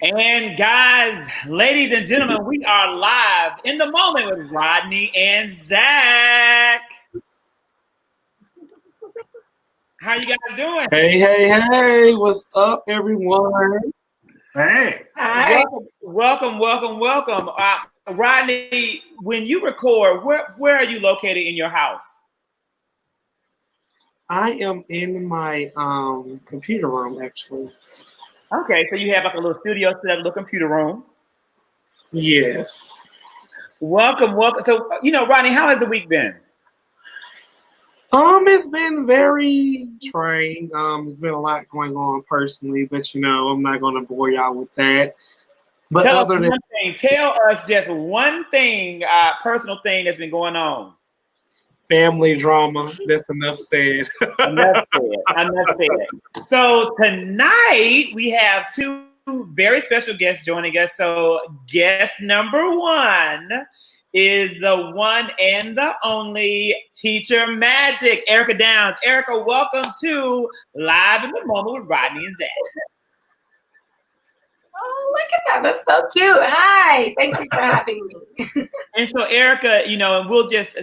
And guys, ladies and gentlemen, we are live in the moment with Rodney and Zach. How you guys doing? Hey, what's up, everyone? Hey. Hi. Welcome. Rodney, when you record, where are you located in your house? I am in my computer room, actually. Okay, so you have like a little studio set, a little computer room. Yes. Welcome. So, Rodney, how has the week been? It's been very trying. There's been a lot going on personally, but I'm not gonna bore y'all with that. But Tell us just one thing, personal thing that's been going on. Family drama, that's enough said. Enough said. So tonight we have two very special guests joining us. So guest number one is the one and the only Teacher Magic, Erica Downs. Erica, welcome to Live in the Moment with Rodney and Zach. Oh, look at that. That's so cute. Hi. Thank you for having me. And so, Erica,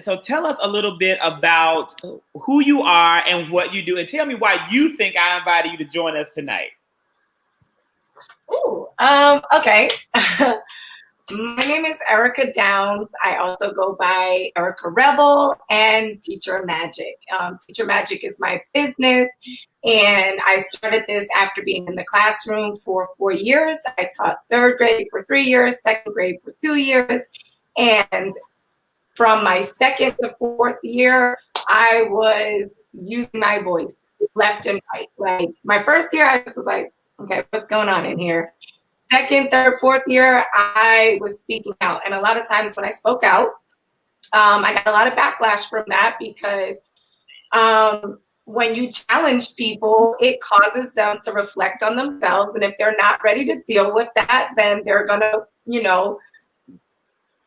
so tell us a little bit about who you are and what you do, and tell me why you think I invited you to join us tonight. Ooh, okay. My name is Erica Downs. I also go by Erica Rebel and Teacher Magic. Teacher Magic is my business, and I started this after being in the classroom for 4 years. I taught third grade for 3 years, second grade for 2 years, and from my second to fourth year, I was using my voice left and right. Like my first year, I just was like, okay, what's going on in here? Second, third, fourth year, I was speaking out. And a lot of times when I spoke out, I got a lot of backlash from that because when you challenge people, it causes them to reflect on themselves. And if they're not ready to deal with that, then they're going to,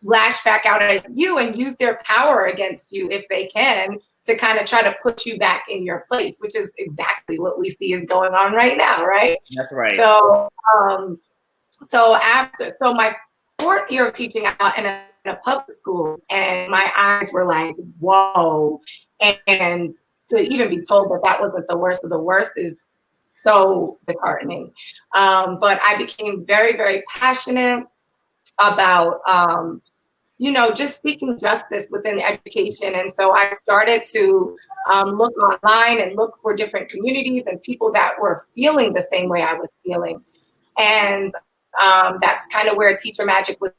lash back out at you and use their power against you if they can to kind of try to put you back in your place, which is exactly what we see is going on right now, right? That's right. So my fourth year of teaching out in a public school, and my eyes were like, whoa. And to even be told that wasn't the worst of the worst is so disheartening. But I became very, very passionate about, just seeking justice within education. And so I started to look online and look for different communities and people that were feeling the same way I was feeling. And that's kind of where Teacher Magic was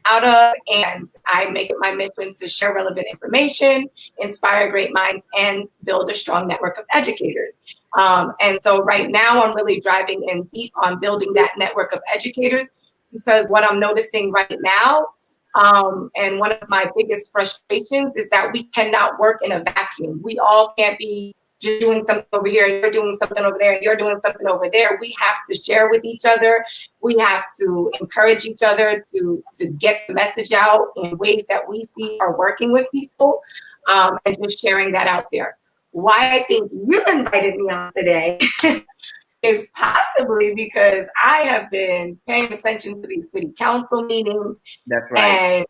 out of. And I make it my mission to share relevant information, inspire great minds, and build a strong network of educators. And so right now I'm really driving in deep on building that network of educators, because what I'm noticing right now, and one of my biggest frustrations, is that we cannot work in a vacuum. We all can't be just doing something over here, you're doing something over there, and you're doing something over there. We have to share with each other. We have to encourage each other to get the message out in ways that we see are working with people, and just sharing that out there. Why I think you invited me on today is possibly because I have been paying attention to these city council meetings. That's right.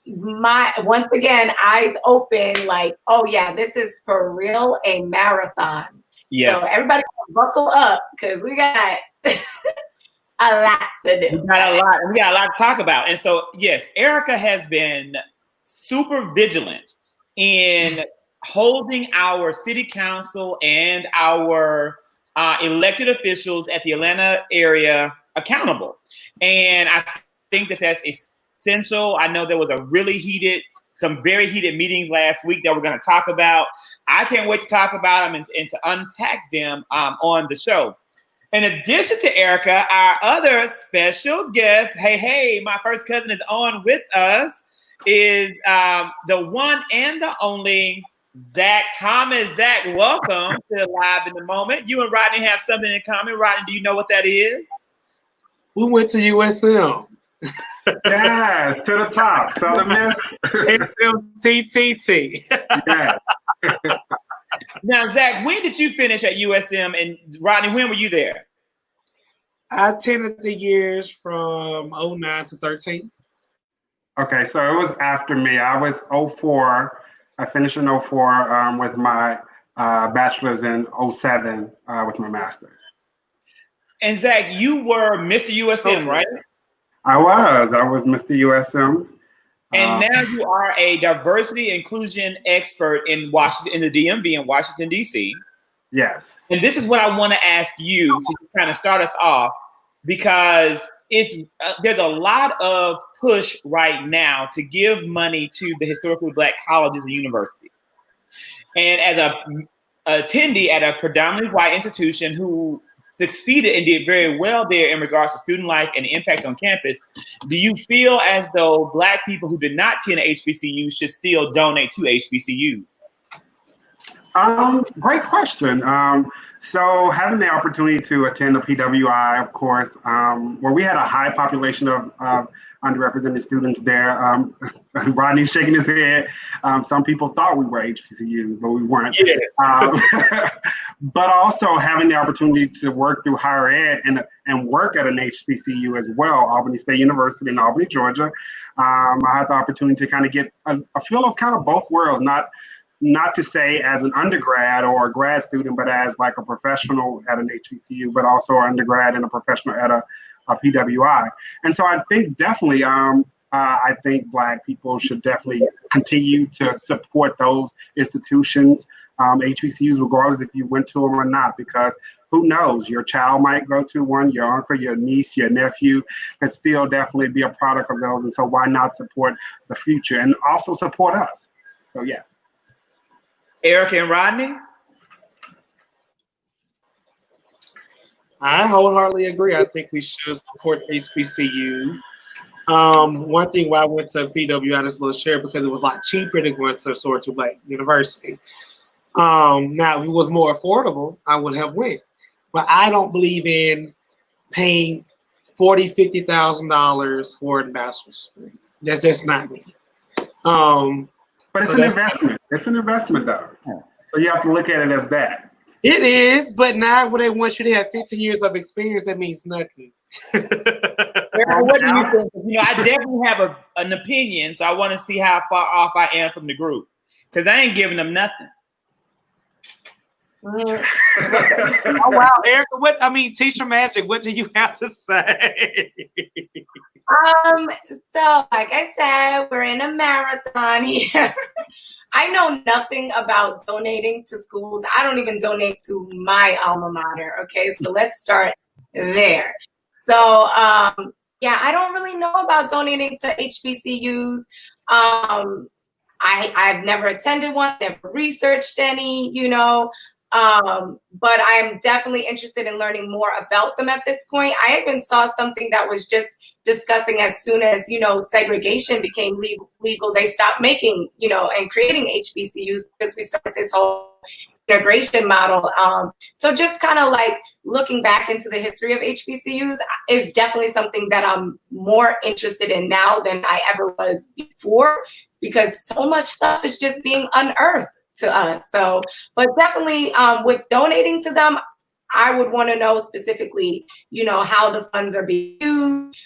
And once again, eyes open, like, oh yeah, this is for real a marathon. Yes. So everybody buckle up because we got a lot to do. We got a lot to talk about. And so, yes, Erica has been super vigilant in holding our city council and our elected officials at the Atlanta area accountable. And I think that that's essential. I know there was some very heated meetings last week that we're going to talk about. I can't wait to talk about them and to unpack them on the show. In addition to Erica, our other special guest, hey, my first cousin is on with us, is the one and the only Zach Thomas. Zach, welcome to Live in the Moment. You and Rodney have something in common. Rodney, do you know what that is? We went to USM. Yeah, to the top. Southern Miss. SMTTT. Yeah. Now, Zach, when did you finish at USM? And Rodney, when were you there? I attended the years from 09 to 13. Okay, so it was after me. I was '04. I finished in '04 with my bachelor's in '07 with my master's. And Zach, you were Mr. USM, right? I was Mr. USM. And now you are a diversity inclusion expert in Washington, in the DMV in Washington, D.C. Yes. And this is what I want to ask you to kind of start us off, because it's there's a lot of push right now to give money to the historically Black colleges and universities. And as a attendee at a predominantly white institution who succeeded and did very well there in regards to student life and impact on campus, do you feel as though Black people who did not attend HBCUs should still donate to HBCUs? Great question. So having the opportunity to attend the PWI, of course, where we had a high population of underrepresented students there. Rodney's shaking his head. Some people thought we were HBCUs, but we weren't. Yes. But also having the opportunity to work through higher ed and work at an HBCU as well, Albany State University in Albany, Georgia. I had the opportunity to kind of get a feel of kind of both worlds, not to say as an undergrad or a grad student, but as like a professional at an HBCU, but also an undergrad and a professional at a PWI. And so I think definitely, I think Black people should definitely continue to support those institutions, HBCUs, regardless if you went to them or not, because who knows, your child might go to one, your uncle, your niece, your nephew can still definitely be a product of those. And so why not support the future and also support us? So yes. Erica and Rodney? I wholeheartedly agree. I think we should support HBCU. One thing why I went to PWI, this little share, because it was like cheaper than going to Sorrento Black University. Now, if it was more affordable, I would have went. But I don't believe in paying $40,000, $50,000 for a bachelor's degree. That's just not me. But it's an investment. It's an investment, though. So you have to look at it as that. It is, but now when they want you to have 15 years of experience, that means nothing. What do you think? You know, I definitely have an opinion, so I want to see how far off I am from the group, because I ain't giving them nothing. Oh wow, Erica! Teacher Magic. What do you have to say? So like I said, we're in a marathon here. I know nothing about donating to schools. I don't even donate to my alma mater. Okay, so let's start there. So yeah, I don't really know about donating to HBCUs. I've never attended one, never researched any, but I'm definitely interested in learning more about them at this point. I even saw something that was just discussing as soon as, segregation became legal, they stopped making, and creating HBCUs because we started this whole integration model. So just kind of like looking back into the history of HBCUs is definitely something that I'm more interested in now than I ever was before, because so much stuff is just being unearthed to us. So, but definitely with donating to them, I would want to know specifically, how the funds are being used.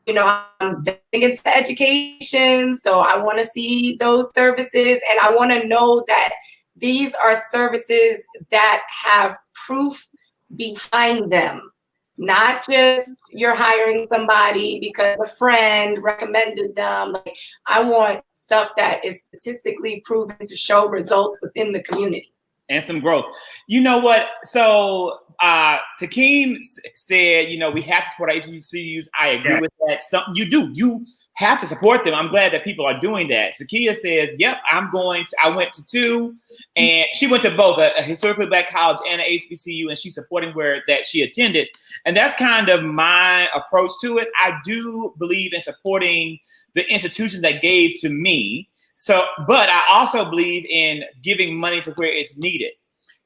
I'm big into education, so I want to see those services, and I want to know that these are services that have proof behind them, not just you're hiring somebody because a friend recommended them. Like, I want stuff that is statistically proven to show results within the community. And some growth. You know what? So Takeem said, we have to support HBCUs. I agree with that. You do. You have to support them. I'm glad that people are doing that. Sakia says, yep, I went to two, and she went to both, a historically Black college and an HBCU, and she's supporting where that she attended. And that's kind of my approach to it. I do believe in supporting the institutions that gave to me. So, but I also believe in giving money to where it's needed.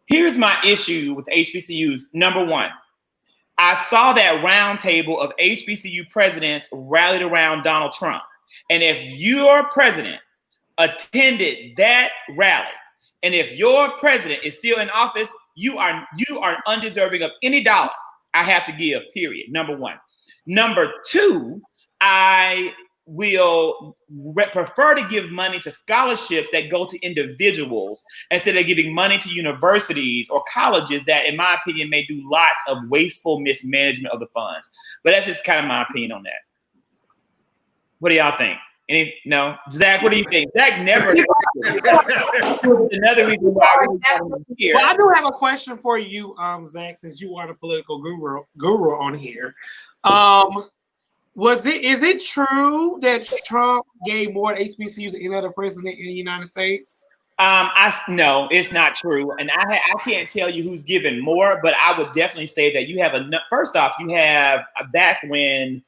Here's my issue with HBCUs. Number one, I saw that round table of HBCU presidents rallied around Donald Trump. And if your president attended that rally, and if your president is still in office, you are undeserving of any dollar. I have to give, period. Number one. Number two, I will prefer to give money to scholarships that go to individuals instead of giving money to universities or colleges that, in my opinion, may do lots of wasteful mismanagement of the funds. But that's just kind of my opinion on that. What do y'all think? No? Zach, what do you think? Zach never. Another reason why I really want to hear. Well, I do have a question for you, Zach, since you are the political guru on here. Is it true that Trump gave more to HBCUs than any other president in the United States? No, it's not true, and I can't tell you who's given more, but I would definitely say that you have first off, you have back when,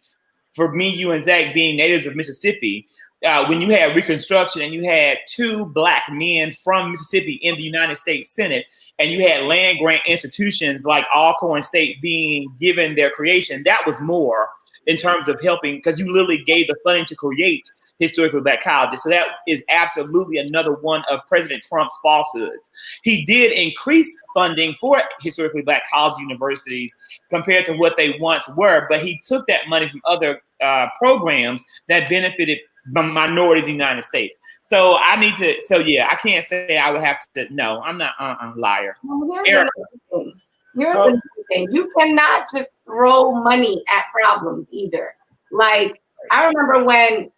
for me, you and Zach being natives of Mississippi, when you had Reconstruction and you had 2 Black men from Mississippi in the United States Senate, and you had land grant institutions like Alcorn State being given their creation, that was more in terms of helping, because you literally gave the funding to create historically Black colleges. So that is absolutely another one of President Trump's falsehoods. He did increase funding for historically Black college universities compared to what they once were, but he took that money from other programs that benefited minorities in the United States. So I can't say I would have to, no, I'm not, liar. Here's the thing. You cannot just throw money at problems either. Like, I remember when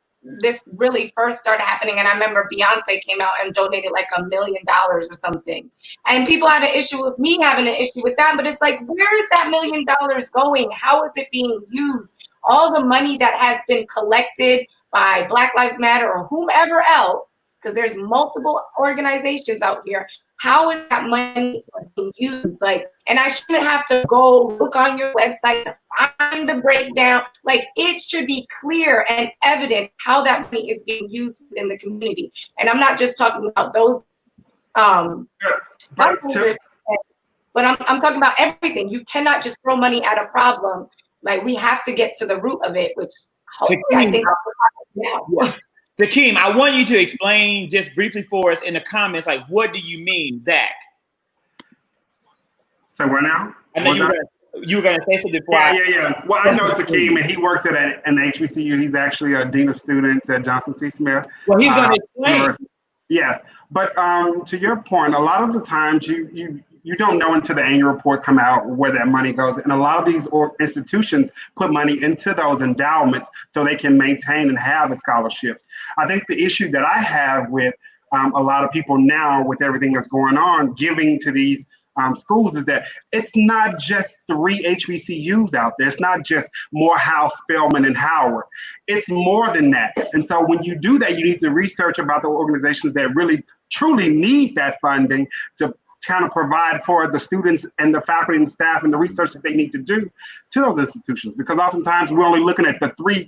this really first started happening, and I remember Beyonce came out and donated like $1 million or something. And people had an issue with me having an issue with that, but it's like, where is that $1 million going? How is it being used? All the money that has been collected by Black Lives Matter or whomever else, because there's multiple organizations out here. How is that money being used? Like, and I shouldn't have to go look on your website to find the breakdown. Like, it should be clear and evident how that money is being used in the community. And I'm not just talking about those but I'm talking about everything. You cannot just throw money at a problem. Like, we have to get to the root of it, which hopefully I think I'll now. Yeah. Takeem, I want you to explain just briefly for us in the comments, like, what do you mean, Zach? So what now? I know you were going to say something before. Yeah. Well, I know Takeem, and he works at an HBCU. He's actually a dean of students at Johnson C. Smith. Well, he's going to explain. Yes, but to your point, a lot of the times you don't know until the annual report come out where that money goes. And a lot of these institutions put money into those endowments so they can maintain and have the scholarships. I think the issue that I have with a lot of people now with everything that's going on, giving to these schools, is that it's not just 3 HBCUs out there. It's not just Morehouse, Spelman, and Howard. It's more than that. And so when you do that, you need to research about the organizations that really, truly need that funding to kind of provide for the students and the faculty and staff and the research that they need to do to those institutions. Because oftentimes we're only looking at the 3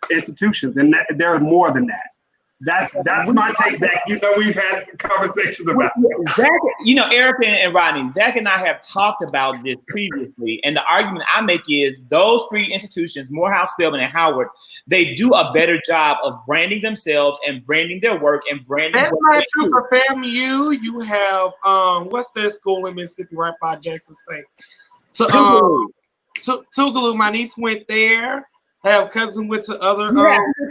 institutions, and there are more than that. That's my take, Zach. You know, we've had conversations about it. Zach, you know, Erica and Rodney, Zach and I have talked about this previously, and the argument I make is those 3 institutions, Morehouse, Spelman, and Howard, they do a better job of branding themselves and branding their work and branding. That's not true for FAMU. You have what's that school in Mississippi right by Jackson State? Tougaloo. My niece went there. Have cousins went to other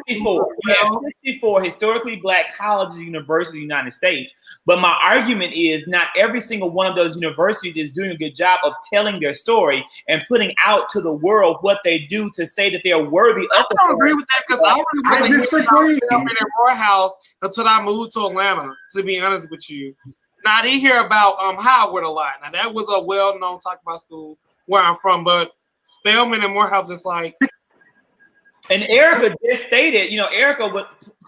54 historically Black colleges, universities in the United States. But my argument is not every single one of those universities is doing a good job of telling their story and putting out to the world what they do to say that they are worthy of. I don't agree with that, because I really wasn't in Morehouse until I moved to Atlanta, to be honest with you. Now, I didn't hear about Howard a lot. Now, that was a well-known talk about school where I'm from, but Spelman and Morehouse is like. And Erica just stated, you know, Erica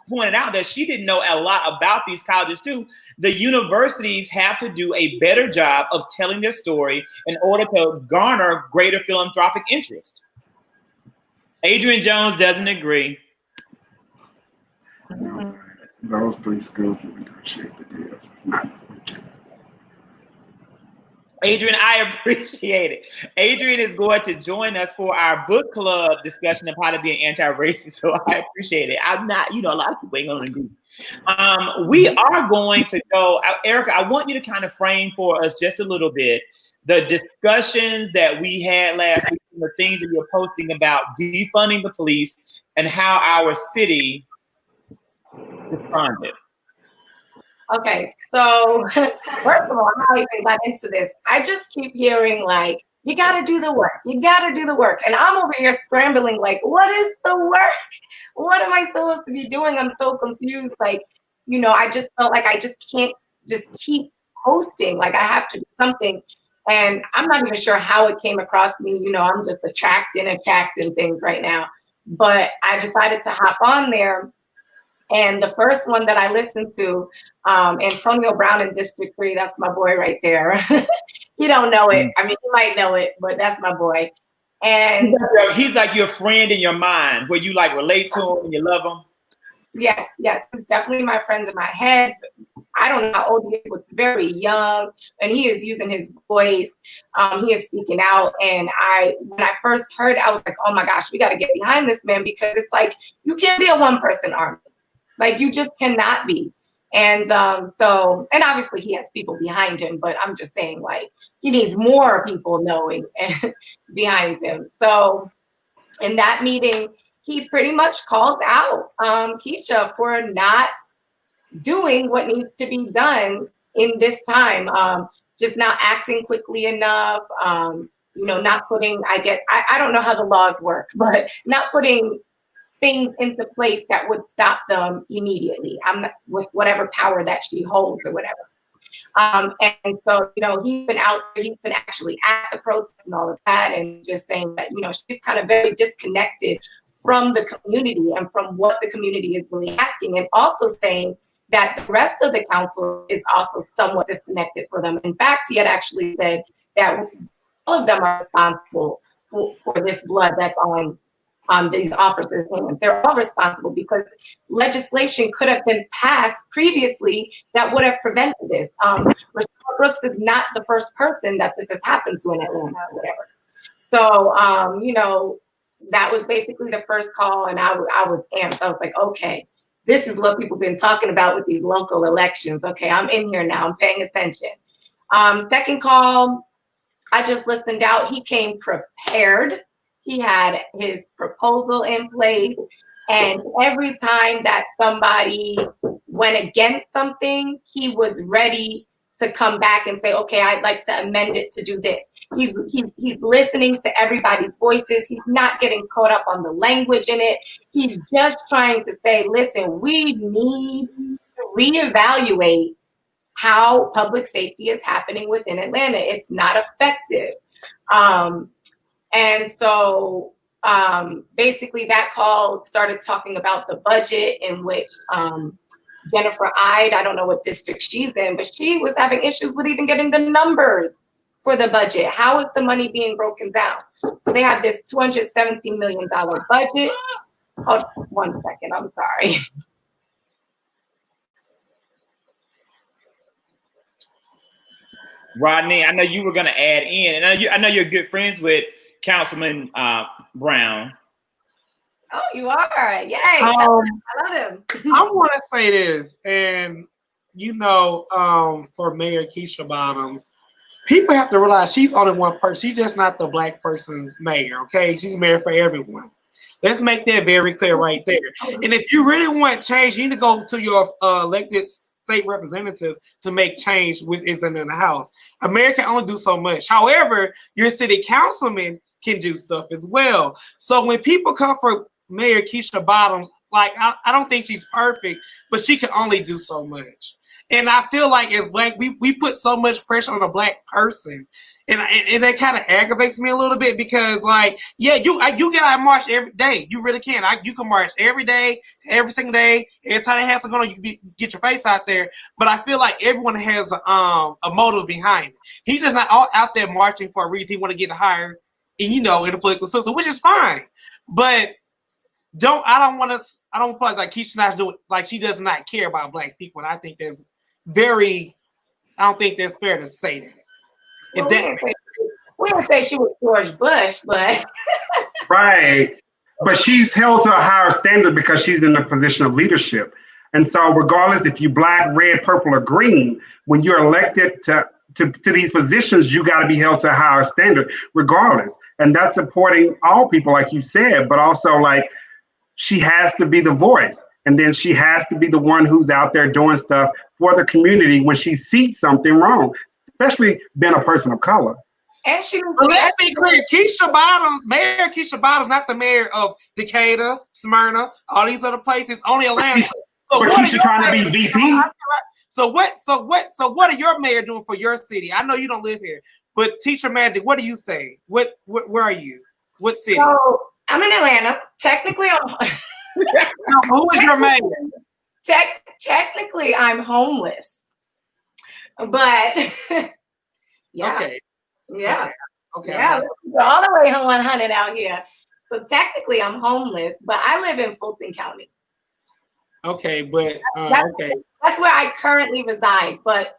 pointed out that she didn't know a lot about these colleges too. The universities have to do a better job of telling their story in order to garner greater philanthropic interest. Adrian Jones doesn't agree. Those 3 schools negotiate the deals. It's not. Adrian, I appreciate it. Adrian is going to join us for our book club discussion of how to be an anti-racist. So I appreciate it. I'm not, you know, a lot of people ain't going to agree. We are going to go, Erica, I want you to kind of frame for us just a little bit the discussions that we had last week, and the things that you're posting about defunding the police and how our city responded. Okay, so first of all, how I even got into this, I just keep hearing like, you gotta do the work, you gotta do the work. And I'm over here scrambling like, what is the work? What am I supposed to be doing? I'm so confused. Like, you know, I just felt like I just can't just keep posting. Like I have to do something. And I'm not even sure how it came across me. You know, I'm just attracting things right now. But I decided to hop on there. And the first one that I listened to, Antonio Brown in District 3, that's my boy right there. You don't know it. I mean, you might know it, but that's my boy. And he's like your friend in your mind, where you like relate to him and you love him. Yes, he's definitely my friend in my head. I don't know how old he is, but he's very young, and he is using his voice. He is speaking out, and when I first heard it, I was like, oh my gosh, we got to get behind this man, because it's like, you can't be a one-person army. Like, you just cannot be. And so, and obviously he has people behind him, but I'm just saying, like, he needs more people knowing behind him. So in that meeting, he pretty much called out Keisha for not doing what needs to be done in this time. Just not acting quickly enough, you know, not putting, I don't know how the laws work, but not putting things into place that would stop them immediately. I'm not, with whatever power that she holds or whatever. And so, you know, he's been out there, he's been actually at the protest and all of that, and just saying that, you know, she's kind of very disconnected from the community and from what the community is really asking, and also saying that the rest of the council is also somewhat disconnected for them. In fact, he had actually said that all of them are responsible for this blood that's on these officers' hands. They're all responsible, because legislation could have been passed previously that would have prevented this. Rashad Brooks is not the first person that this has happened to in Atlanta or whatever. So, you know, that was basically the first call, and I was amped. I was like, okay, this is what people have been talking about with these local elections. Okay, I'm in here now, I'm paying attention. Second call, I just listened out. He came prepared. He had his proposal in place, and every time that somebody went against something, he was ready to come back and say, okay, I'd like to amend it to do this. He's listening to everybody's voices. He's not getting caught up on the language in it. He's just trying to say, listen, we need to reevaluate how public safety is happening within Atlanta. It's not effective. And so basically that call started talking about the budget, in which Jennifer Ide, I don't know what district she's in, but she was having issues with even getting the numbers for the budget. How is the money being broken down? So they have this $217 million budget. Hold on 1 second, I'm sorry. Rodney, I know you were going to add in, and I know you're good friends with Councilman Brown. Oh, you are? Yay. I love him. I want to say this, and you know, for Mayor Keisha Bottoms, people have to realize she's only one person. She's just not the black person's mayor, okay? She's mayor for everyone. Let's make that very clear right there. And if you really want change, you need to go to your elected state representative to make change with isn't in the house. A mayor can only do so much. However, your city councilman can do stuff as well. So when people come for Mayor Keisha Bottoms, like I don't think she's perfect, but she can only do so much. And I feel like as black, we put so much pressure on a black person, and that kind of aggravates me a little bit, because like, yeah, you gotta march every day. You really can. You can march every day, every single day. Every time it has to go on, you get your face out there. But I feel like everyone has a motive behind it. He's just not all out there marching for a reason. He want to get hired, and you know, in the political system, which is fine. But I don't feel like Keisha not doing, like, she does not care about black people, and I think I don't think that's fair to say that. Well, we didn't say she was George Bush, but right. But she's held to a higher standard because she's in a position of leadership. And so regardless if you black, red, purple, or green, when you're elected to these positions, you got to be held to a higher standard regardless. And that's supporting all people, like you said, but also like she has to be the voice. And then she has to be the one who's out there doing stuff for the community when she sees something wrong, especially being a person of color. And she, well, let's be clear, Mayor Keisha Bottoms, not the mayor of Decatur, Smyrna, all these other places, only Atlanta. So but Keisha trying to be VP. So what are your mayor doing for your city? I know you don't live here, but Teacher Magic, what do you say? Where are you? What city? So I'm in Atlanta. Technically, who is your mayor? Technically, I'm homeless, but yeah, okay, yeah, okay, yeah, all the way 100 out here. So technically, I'm homeless, but I live in Fulton County. Okay, but that's where I currently reside. But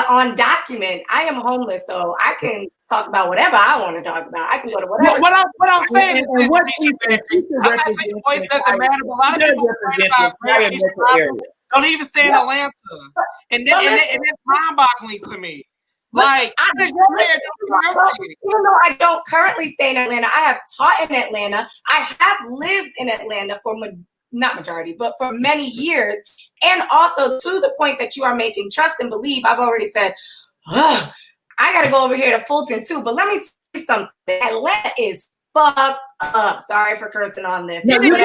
on document, I am homeless, so I can talk about whatever I want to talk about. I can go to whatever. What I'm saying is, I'm not saying your voice doesn't matter, but a lot of people don't even stay in Atlanta, and that's mind-boggling to me. Like, even though I don't currently stay in Atlanta, I have taught in Atlanta. I have lived in Atlanta for not majority, but for many years. And also to the point that you are making, trust and believe, I've already said, I got to go over here to Fulton too. But let me tell you something. Atlanta is fucked up. Sorry for cursing on this. Metro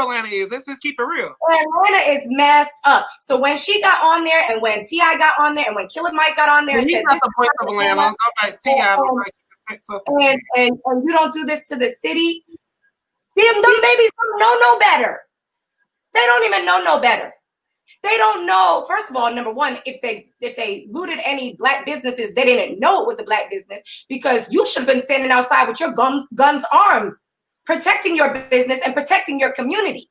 Atlanta is. Let's just keep it real. Atlanta is messed up. So when she got on there, and when T.I. got on there, and when Killer Mike got on there, he's not the voice of Atlanta. And you don't do this to the city. Them babies don't know no better. They don't even know no better. They don't know. First of all, number one, if they looted any black businesses, they didn't know it was a black business, because you should have been standing outside with your guns armed, protecting your business and protecting your community.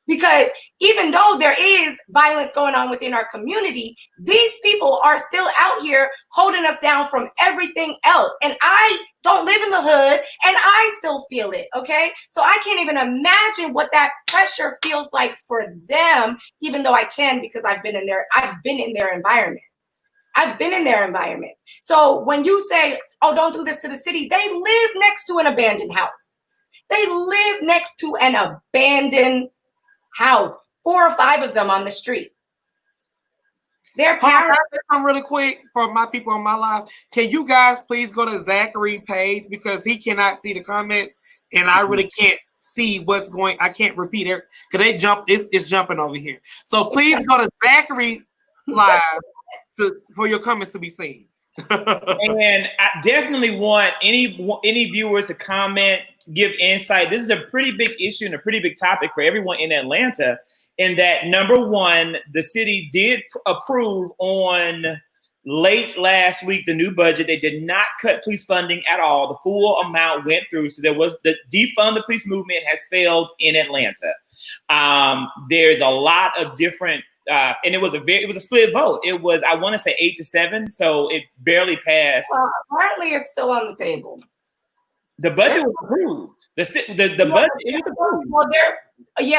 Because even though there is violence going on within our community, these people are still out here holding us down from everything else. And I don't live in the hood, and I still feel it, okay? So I can't even imagine what that pressure feels like for them, even though I can, because I've been in their environment. I've been in their environment. So when you say, oh, don't do this to the city, they live next to an abandoned house. They live next to an abandoned house, 4 or 5 of them on the street. Their parents. I'm really quick for my people on my live. Can you guys please go to Zachary page, because he cannot see the comments, and I really can't see what's going. I can't repeat it because they jump. It's jumping over here. So please go to Zachary live for your comments to be seen. And I definitely want any viewers to comment, give insight. This is a pretty big issue and a pretty big topic for everyone in Atlanta. In that, number one, the city did approve on late last week the new budget. They did not cut police funding at all. The full amount went through. So there was the defund the police movement has failed in Atlanta. There's a lot of different. And it was a split vote. It was, I want to say 8-7, so it barely passed. Well, apparently it's still on the table. The budget was approved. The budget it was approved. Well,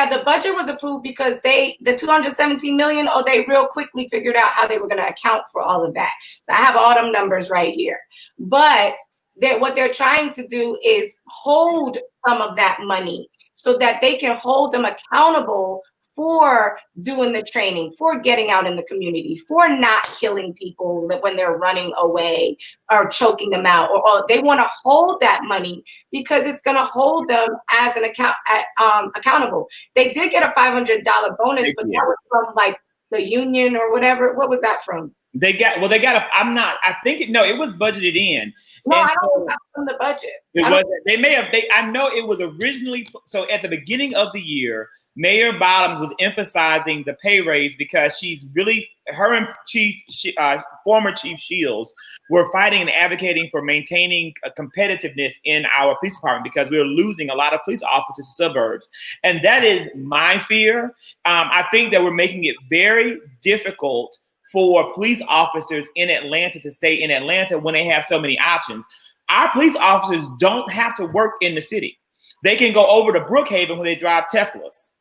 the budget was approved because the 217 million. Oh, they real quickly figured out how they were going to account for all of that. So I have all them numbers right here. But what they're trying to do is hold some of that money so that they can hold them accountable for doing the training, for getting out in the community, for not killing people when they're running away or choking them out. Or they want to hold that money because it's going to hold them as an accountable. They did get a $500 bonus, but that was from like the union or whatever. What was that from? I think it was budgeted in. No, I don't think that's from the budget. I know it was originally, so at the beginning of the year, Mayor Bottoms was emphasizing the pay raise because her and former Chief Shields were fighting and advocating for maintaining a competitiveness in our police department because we were losing a lot of police officers to suburbs. And that is my fear. I think that we're making it very difficult for police officers in Atlanta to stay in Atlanta when they have so many options. Our police officers don't have to work in the city. They can go over to Brookhaven when they drive Teslas.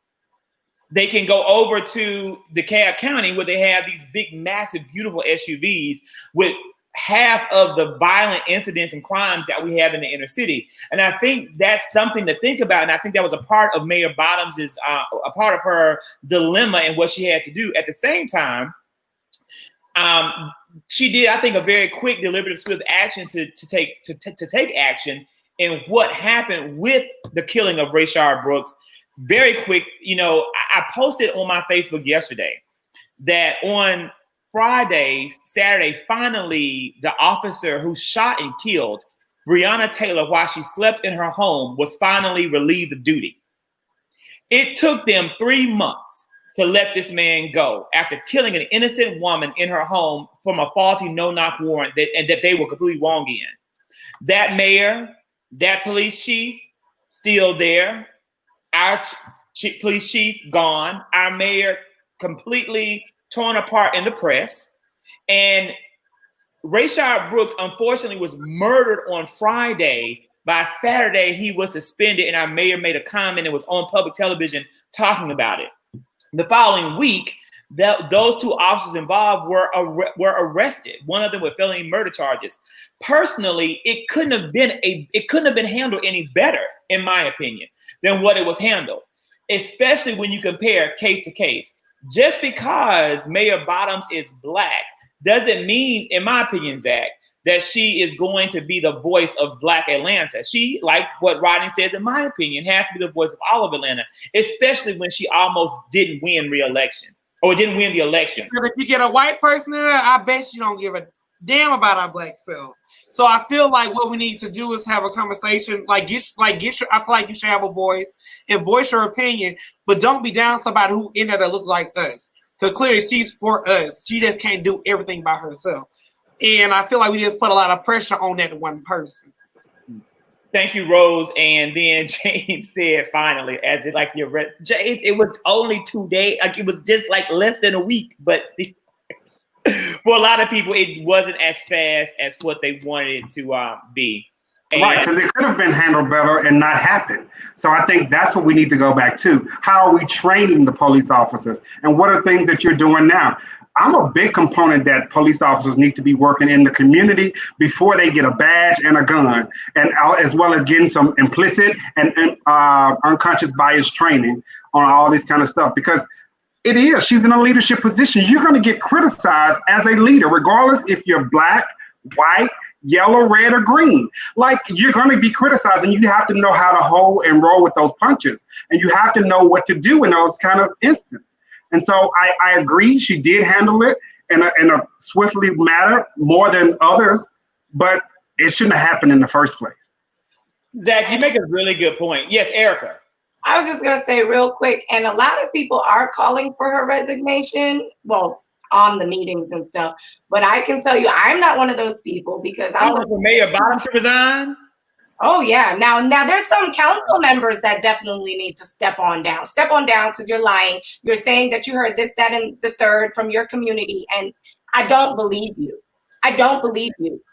they can go over to DeKalb County where they have these big, massive, beautiful SUVs with half of the violent incidents and crimes that we have in the inner city. And I think that's something to think about. And I think that was a part of Mayor Bottoms' a part of her dilemma and what she had to do. At the same time, she did, I think, a very quick, deliberative, swift action to take action in what happened with the killing of Rayshard Brooks. Very quick, you know, I posted on my Facebook yesterday that on Saturday, finally, the officer who shot and killed Breonna Taylor while she slept in her home was finally relieved of duty. It took them 3 months to let this man go after killing an innocent woman in her home from a faulty no-knock warrant that they were completely wrong in. That mayor, that police chief, still there. Our police chief, gone. Our mayor, completely torn apart in the press. And Rayshard Brooks, unfortunately, was murdered on Friday. By Saturday, he was suspended, and our mayor made a comment and was on public television talking about it. The following week, those 2 officers involved were arrested. One of them with felony murder charges. Personally, it couldn't have been handled any better, in my opinion, than what it was handled, especially when you compare case to case. Just because Mayor Bottoms is Black doesn't mean, in my opinion, Zach, that she is going to be the voice of Black Atlanta. She, like what Rodney says, in my opinion, has to be the voice of all of Atlanta, especially when she almost didn't win re-election or didn't win the election. If you get a white person in there, I bet you don't give a damn about our Black selves. So I feel like what we need to do is have a conversation. I feel like you should have a voice and voice your opinion, but don't be down somebody who in there that look like us. Because clearly she's for us. She just can't do everything by herself. And I feel like we just put a lot of pressure on that one person. Thank you, Rose. And then James said, finally, as it like your James, it was only 2 days. Like it was just like less than a week. But for a lot of people, it wasn't as fast as what they wanted it to be. And right, because it could have been handled better and not happened. So I think that's what we need to go back to. How are we training the police officers? And what are things that you're doing now? I'm a big component that police officers need to be working in the community before they get a badge and a gun, and as well as getting some implicit and unconscious bias training on all this kind of stuff. Because she's in a leadership position. You're going to get criticized as a leader, regardless if you're Black, white, yellow, red, or green. Like, you're going to be criticized, and you have to know how to hold and roll with those punches. And you have to know what to do in those kind of instances. And so I agree, she did handle it in a swiftly manner more than others, but it shouldn't have happened in the first place. Zach, you make a really good point. Yes, Erica. I was just going to say real quick, and a lot of people are calling for her resignation. Well, on the meetings and stuff. But I can tell you, I'm not one of those people because I'm for Mayor Bottoms to resign. Oh yeah. Now there's some council members that definitely need to step on down because you're lying. You're saying that you heard this, that, and the third from your community. And I don't believe you.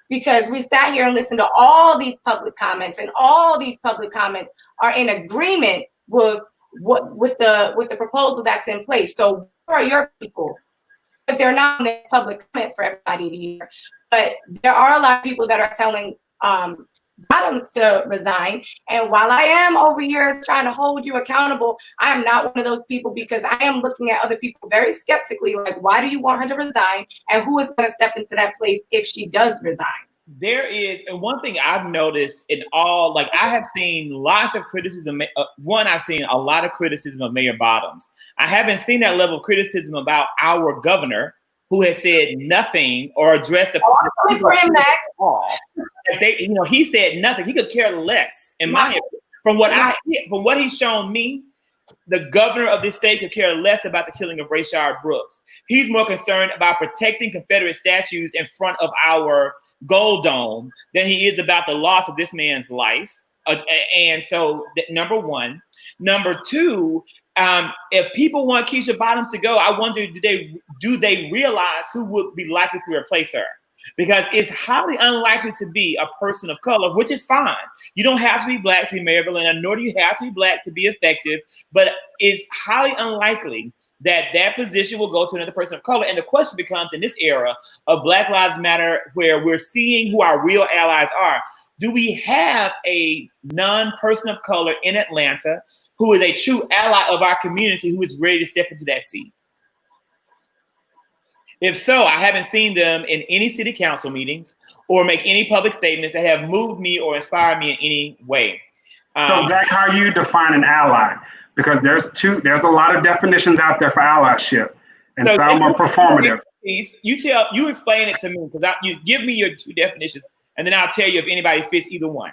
Because we sat here and listened to all these public comments, and all these public comments are in agreement with the proposal that's in place. So where are your people? Because they're not in this public comment for everybody to hear. But there are a lot of people that are telling Bottoms to resign. And while I am over here trying to hold you accountable, I am not one of those people, because I am looking at other people very skeptically, like, why do you want her to resign? And who is going to step into that place if she does resign? There is, and one thing I've noticed in all, like, I have seen lots of criticism. I've seen a lot of criticism of Mayor Bottoms. I haven't seen that level of criticism about our governor, who has said nothing or addressed the for him next. He said nothing. He could care less, in my opinion. From what he's shown me, the governor of this state could care less about the killing of Rayshard Brooks. He's more concerned about protecting Confederate statues in front of our Gold Dome than he is about the loss of this man's life. And so, number one. Number two, if people want Keisha Bottoms to go, I wonder, do they realize who would be likely to replace her? because it's highly unlikely to be a person of color, which is fine. You don't have to be Black to be mayor of Atlanta, nor do you have to be Black to be effective, but it's highly unlikely that that position will go to another person of color. And the question becomes, in this era of Black Lives Matter, where we're seeing who our real allies are, do we have a non-person of color in Atlanta who is a true ally of our community who is ready to step into that seat? If so, I haven't seen them in any city council meetings or make any public statements that have moved me or inspired me in any way. So Zach, how you define an ally? Because there's a lot of definitions out there for allyship, and so some are performative. You explain it to me, because you give me your two definitions, and then I'll tell you if anybody fits either one.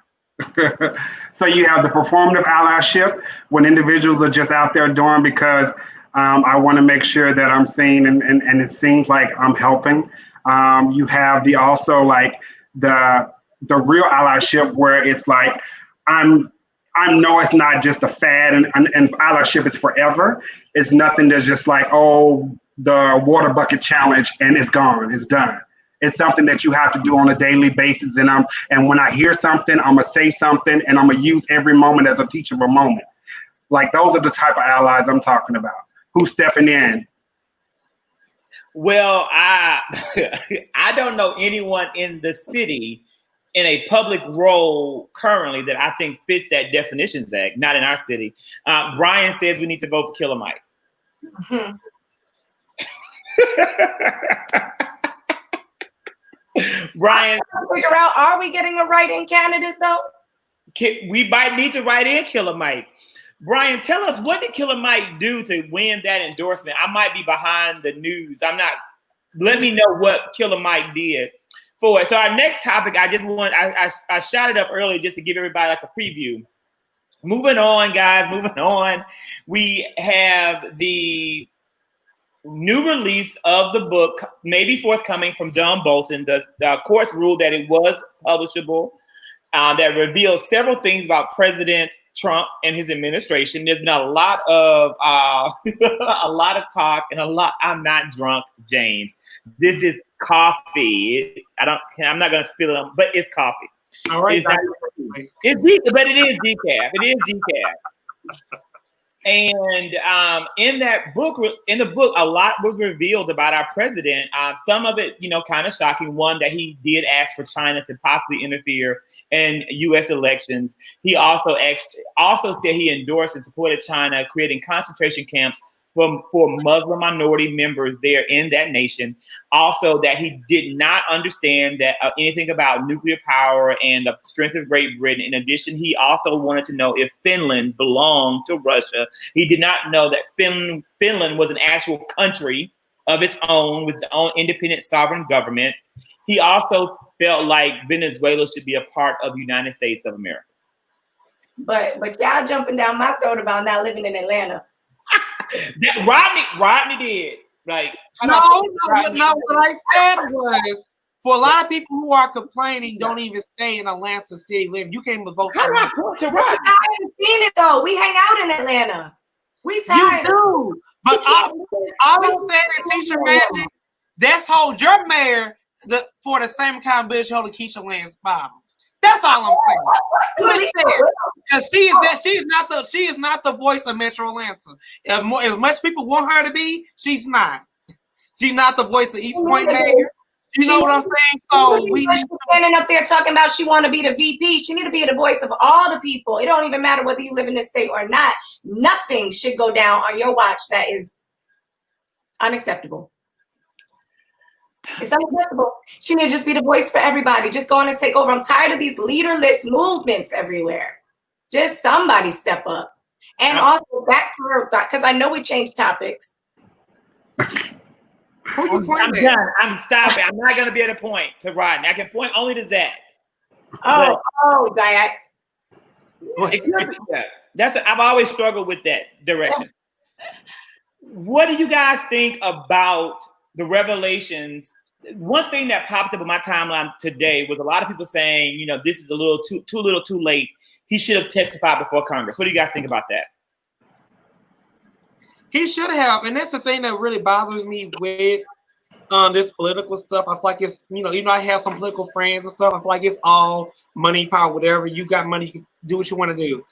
So you have the performative allyship, when individuals are just out there doing because I want to make sure that I'm seen and it seems like I'm helping. You have the also like the real allyship, where it's like I know it's not just a fad, and allyship is forever. It's nothing that's just like, oh, the water bucket challenge and it's gone, it's done. It's something that you have to do on a daily basis. And when I hear something, I'm gonna say something, and I'm gonna use every moment as a teachable moment. Like, those are the type of allies I'm talking about. Who's stepping in? Well, I don't know anyone in the city in a public role currently that I think fits that definition, Zach. Not in our city. Brian says we need to vote for Killer Mike. Mm-hmm. Brian, figure out, are we getting a write-in candidate though? We might need to write in Killer Mike. Brian, tell us, what did Killer Mike do to win that endorsement? I might be behind the news. Let me know what Killer Mike did for it. So our next topic, I shot it up earlier just to give everybody like a preview. Moving on, guys, moving on. We have the new release of the book, maybe forthcoming, from John Bolton. The courts ruled that it was publishable. That reveals several things about President Trump and his administration. There's been a lot of talk and I'm not drunk, James. This is coffee. I'm not gonna spill it, but it's coffee. All right. It's deep, but it is decaf. It is decaf. And in the book, a lot was revealed about our president. Some of it, kind of shocking. One, that he did ask for China to possibly interfere in U.S. elections. He also said he endorsed and supported China creating concentration camps for Muslim minority members there in that nation. Also, that he did not understand that anything about nuclear power and the strength of Great Britain. In addition, he also wanted to know if Finland belonged to Russia. He did not know that Finland was an actual country of its own, with its own independent sovereign government. He also felt like Venezuela should be a part of the United States of America. But y'all jumping down my throat about not living in Atlanta. Rodney did. Like, no. What I said was, for a lot of people who are complaining, don't even stay in Atlanta City living. You can't even vote. How do I point to Rodney? I haven't seen it though. We hang out in Atlanta. We tired. You do, but all I'm saying is, Teacher Magic, let's hold your mayor for the same kind of bitch holding Keisha Lance Bottoms. That's all I'm saying. Because she is not the voice of Metro Atlanta. As much people want her to be, she's not. She's not the voice of East Point Mayor. You know what I'm saying? So she's standing up there talking about she want to be the VP. She need to be the voice of all the people. It don't even matter whether you live in this state or not. Nothing should go down on your watch that is unacceptable. It's unacceptable. She need to just be the voice for everybody. Just go on and take over. I'm tired of these leaderless movements everywhere. Just somebody step up. And also back to her, because I know we changed topics. Who you pointing at? I'm stopping. I'm not going to be able to point to Rodney. I can point only to Zach. Zach. I've always struggled with that direction. What do you guys think about the revelations? One thing that popped up on my timeline today was a lot of people saying, this is a little too late. He should have testified before Congress. What do you guys think about that? He should have, and that's the thing that really bothers me with this political stuff. I feel like it's, I have some political friends and stuff. I feel like it's all money, power, whatever. You got money, you can do what you want to do.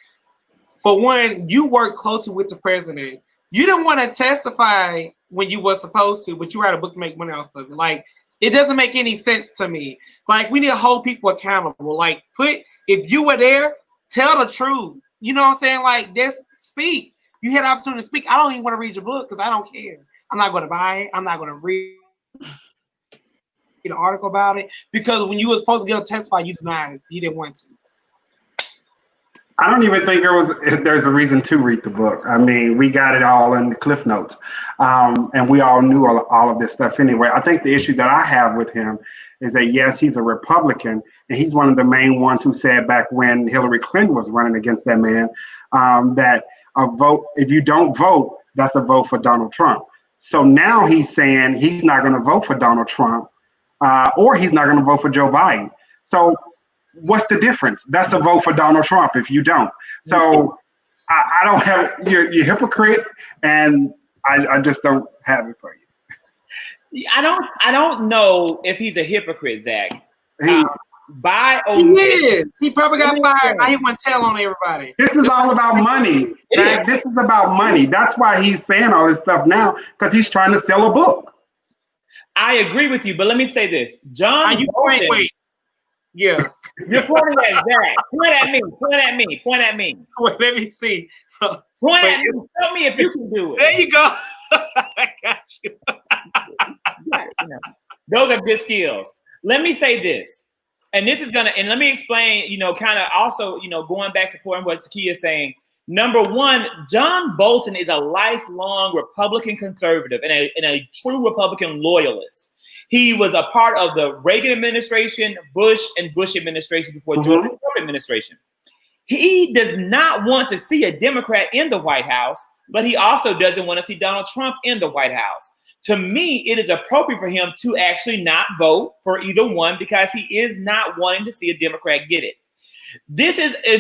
For one, you work closely with the president. You didn't want to testify when you were supposed to, but you write a book to make money off of it. Like, it doesn't make any sense to me. Like, we need to hold people accountable. Like, if you were there, tell the truth. You know what I'm saying? Like, just speak. You had the opportunity to speak. I don't even want to read your book because I don't care. I'm not going to buy it. I'm not going to read an article about it because when you were supposed to get a testify, you denied it. You didn't want to. I don't even think there's a reason to read the book. I mean, we got it all in the Cliff Notes, and we all knew all of this stuff anyway. I think the issue that I have with him is that, yes, he's a Republican, and he's one of the main ones who said back when Hillary Clinton was running against that man, that a vote, if you don't vote, that's a vote for Donald Trump. So now he's saying he's not going to vote for Donald Trump, or he's not going to vote for Joe Biden. So what's the difference? That's a vote for Donald Trump if you don't. So I don't have, you're hypocrite, and I just don't have it for you. I don't know if he's a hypocrite, Zach. He probably got fired. Now he want to tell on everybody. This is all about money. This is about money. That's why he's saying all this stuff now, because he's trying to sell a book. I agree with you, but let me say this. John Bolton, wait. Yeah. You're pointing at Zach. Point at me. Wait, let me see. Point at me. Tell me if you can do it. There you go. I got you. Those are good skills. Let me say this. And let me explain, kind of also, going back to what Zakiya is saying. Number one, John Bolton is a lifelong Republican conservative and a true Republican loyalist. He was a part of the Reagan administration, Bush administration before George Trump administration. He does not want to see a Democrat in the White House, but he also doesn't want to see Donald Trump in the White House. To me, it is appropriate for him to actually not vote for either one because he is not wanting to see a Democrat get it.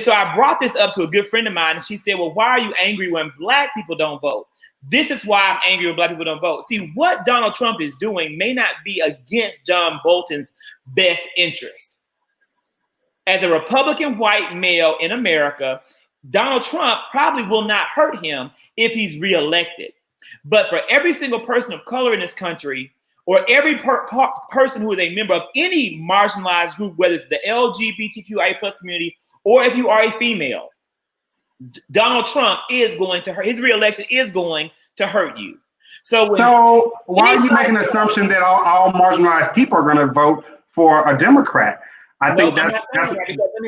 So I brought this up to a good friend of mine, and she said, well, why are you angry when Black people don't vote? This is why I'm angry when Black people don't vote. See, what Donald Trump is doing may not be against John Bolton's best interest. As a Republican white male in America, Donald Trump probably will not hurt him if he's reelected. But for every single person of color in this country, or every person who is a member of any marginalized group, whether it's the LGBTQIA plus community, or if you are a female, Donald Trump is going to hurt. His reelection is going to hurt you. So why are you making an assumption that all marginalized people are going to vote for a Democrat? Let me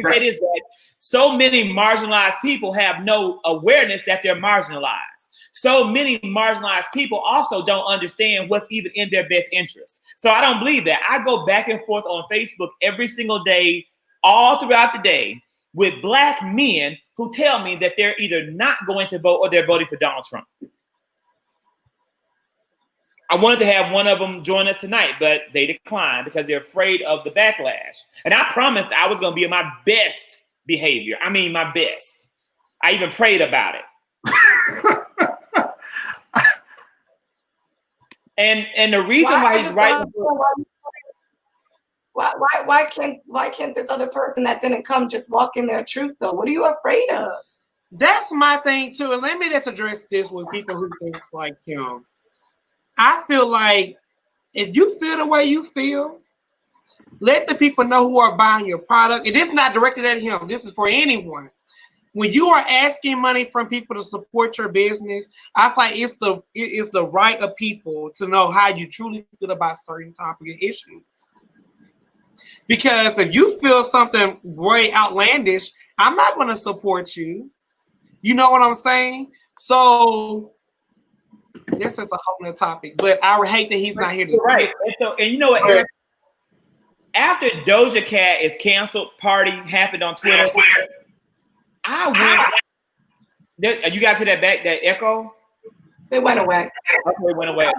say this: that so many marginalized people have no awareness that they're marginalized. So many marginalized people also don't understand what's even in their best interest. So I don't believe that. I go back and forth on Facebook every single day, all throughout the day, with Black men who tell me that they're either not going to vote or they're voting for Donald Trump. I wanted to have one of them join us tonight, but they declined because they're afraid of the backlash. And I promised I was going to be in my best behavior. I mean, my best. I even prayed about it. And the reason why he's writing, why can't this other person that didn't come just walk in their truth though? What are you afraid of? That's my thing too. And let me just address this with people who think like him. I feel like if you feel the way you feel, let the people know who are buying your product. And this is not directed at him. This is for anyone. When you are asking money from people to support your business, I feel like it is the right of people to know how you truly feel about certain topics and issues. Because if you feel something way outlandish, I'm not going to support you. You know what I'm saying? So this is a whole nother topic, but I hate that he's not here. Right. And you know what, Eric? After Doja Cat is canceled, party happened on Twitter. You guys hear that back? That echo? It went away. Okay, it went away.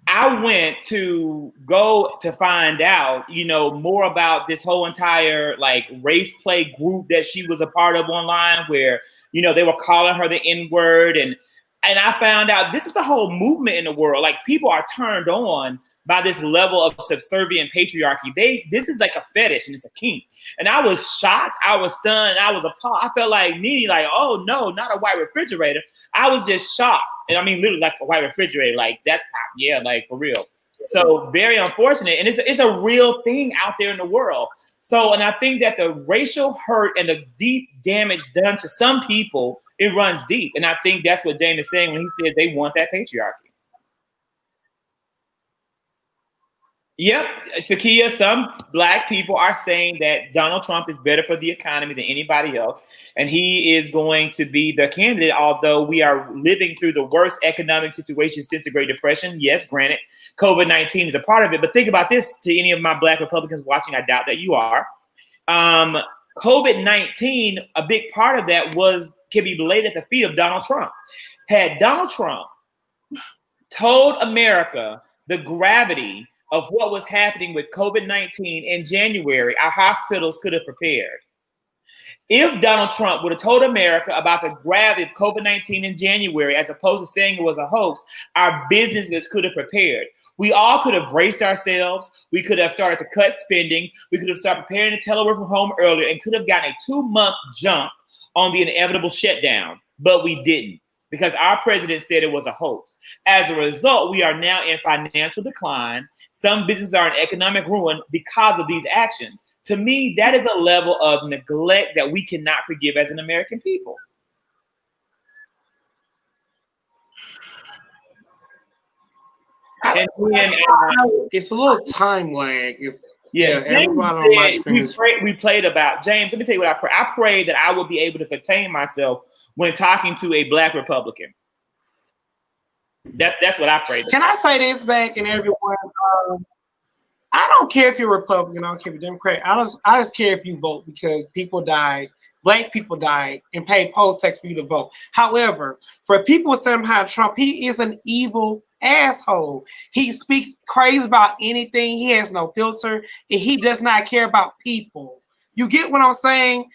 I went to go to find out, more about this whole entire race play group that she was a part of online, where they were calling her the N-word, and And I found out this is a whole movement in the world. Like, people are turned on by this level of subservient patriarchy. This is like a fetish and it's a kink. And I was shocked. I was stunned. I was appalled. I felt like Nene, like, oh no, not a white refrigerator. I was just shocked. And I mean, literally like a white refrigerator. Like that, yeah, like for real. So very unfortunate. And it's a real thing out there in the world. So, and I think that the racial hurt and the deep damage done to some people, it runs deep. And I think that's what Dame is saying when he says they want that patriarchy. Yep, Sakia, some Black people are saying that Donald Trump is better for the economy than anybody else. And he is going to be the candidate, although we are living through the worst economic situation since the Great Depression. Yes, granted, COVID-19 is a part of it. But think about this, to any of my Black Republicans watching, I doubt that you are. COVID-19, a big part of that can be laid at the feet of Donald Trump. Had Donald Trump told America the gravity of what was happening with COVID-19 in January, our hospitals could have prepared. If Donald Trump would have told America about the gravity of COVID-19 in January, as opposed to saying it was a hoax, our businesses could have prepared. We all could have braced ourselves. We could have started to cut spending. We could have started preparing to telework from home earlier and could have gotten a 2-month jump on the inevitable shutdown, but we didn't, because our president said it was a hoax. As a result, we are now in financial decline. Some businesses are in economic ruin because of these actions. To me, that is a level of neglect that we cannot forgive as an American people. And then, it's a little time lag. Yeah, everybody on my screen we played about, James, let me tell you what I pray. I prayed that I would be able to contain myself when talking to a Black Republican. That's what I prayed. Can I say this, Zach, and everyone? I don't care if you're Republican, I don't care if you're Democrat. I just care if you vote, because people died, Black people died, and paid poll tax for you to vote. However, for people who say how Trump, he is an evil asshole. He speaks crazy about anything. He has no filter, and he does not care about people. You get what I'm saying?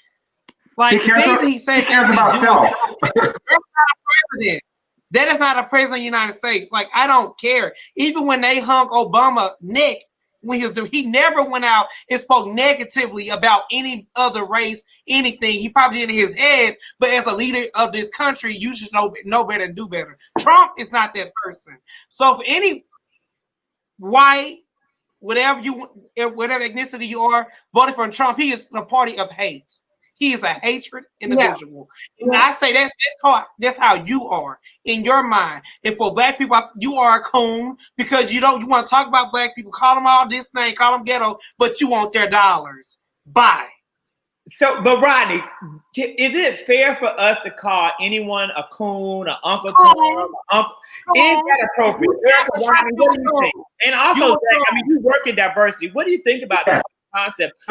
Like the things that he's saying, he cares about self. That's not a president. That is not a president of the United States. Like, I don't care. Even when they hung Obama neck, when he never went out and spoke negatively about any other race, anything. He probably did in his head, but as a leader of this country, you should know better and do better. Trump is not that person. So for any white, whatever ethnicity you are, voting for Trump, he is a party of hate. He is a hatred individual. Yeah. And I say that's how you are in your mind. And for Black people, you are a coon, because you want to talk about Black people, call them all this thing, call them ghetto, but you want their dollars. Bye. So, but Rodney, is it fair for us to call anyone a coon, an Uncle Tom, uncle? Is that appropriate? Rodney, what do you think? And also, Zach, I mean, you work in diversity. What do you think about that concept?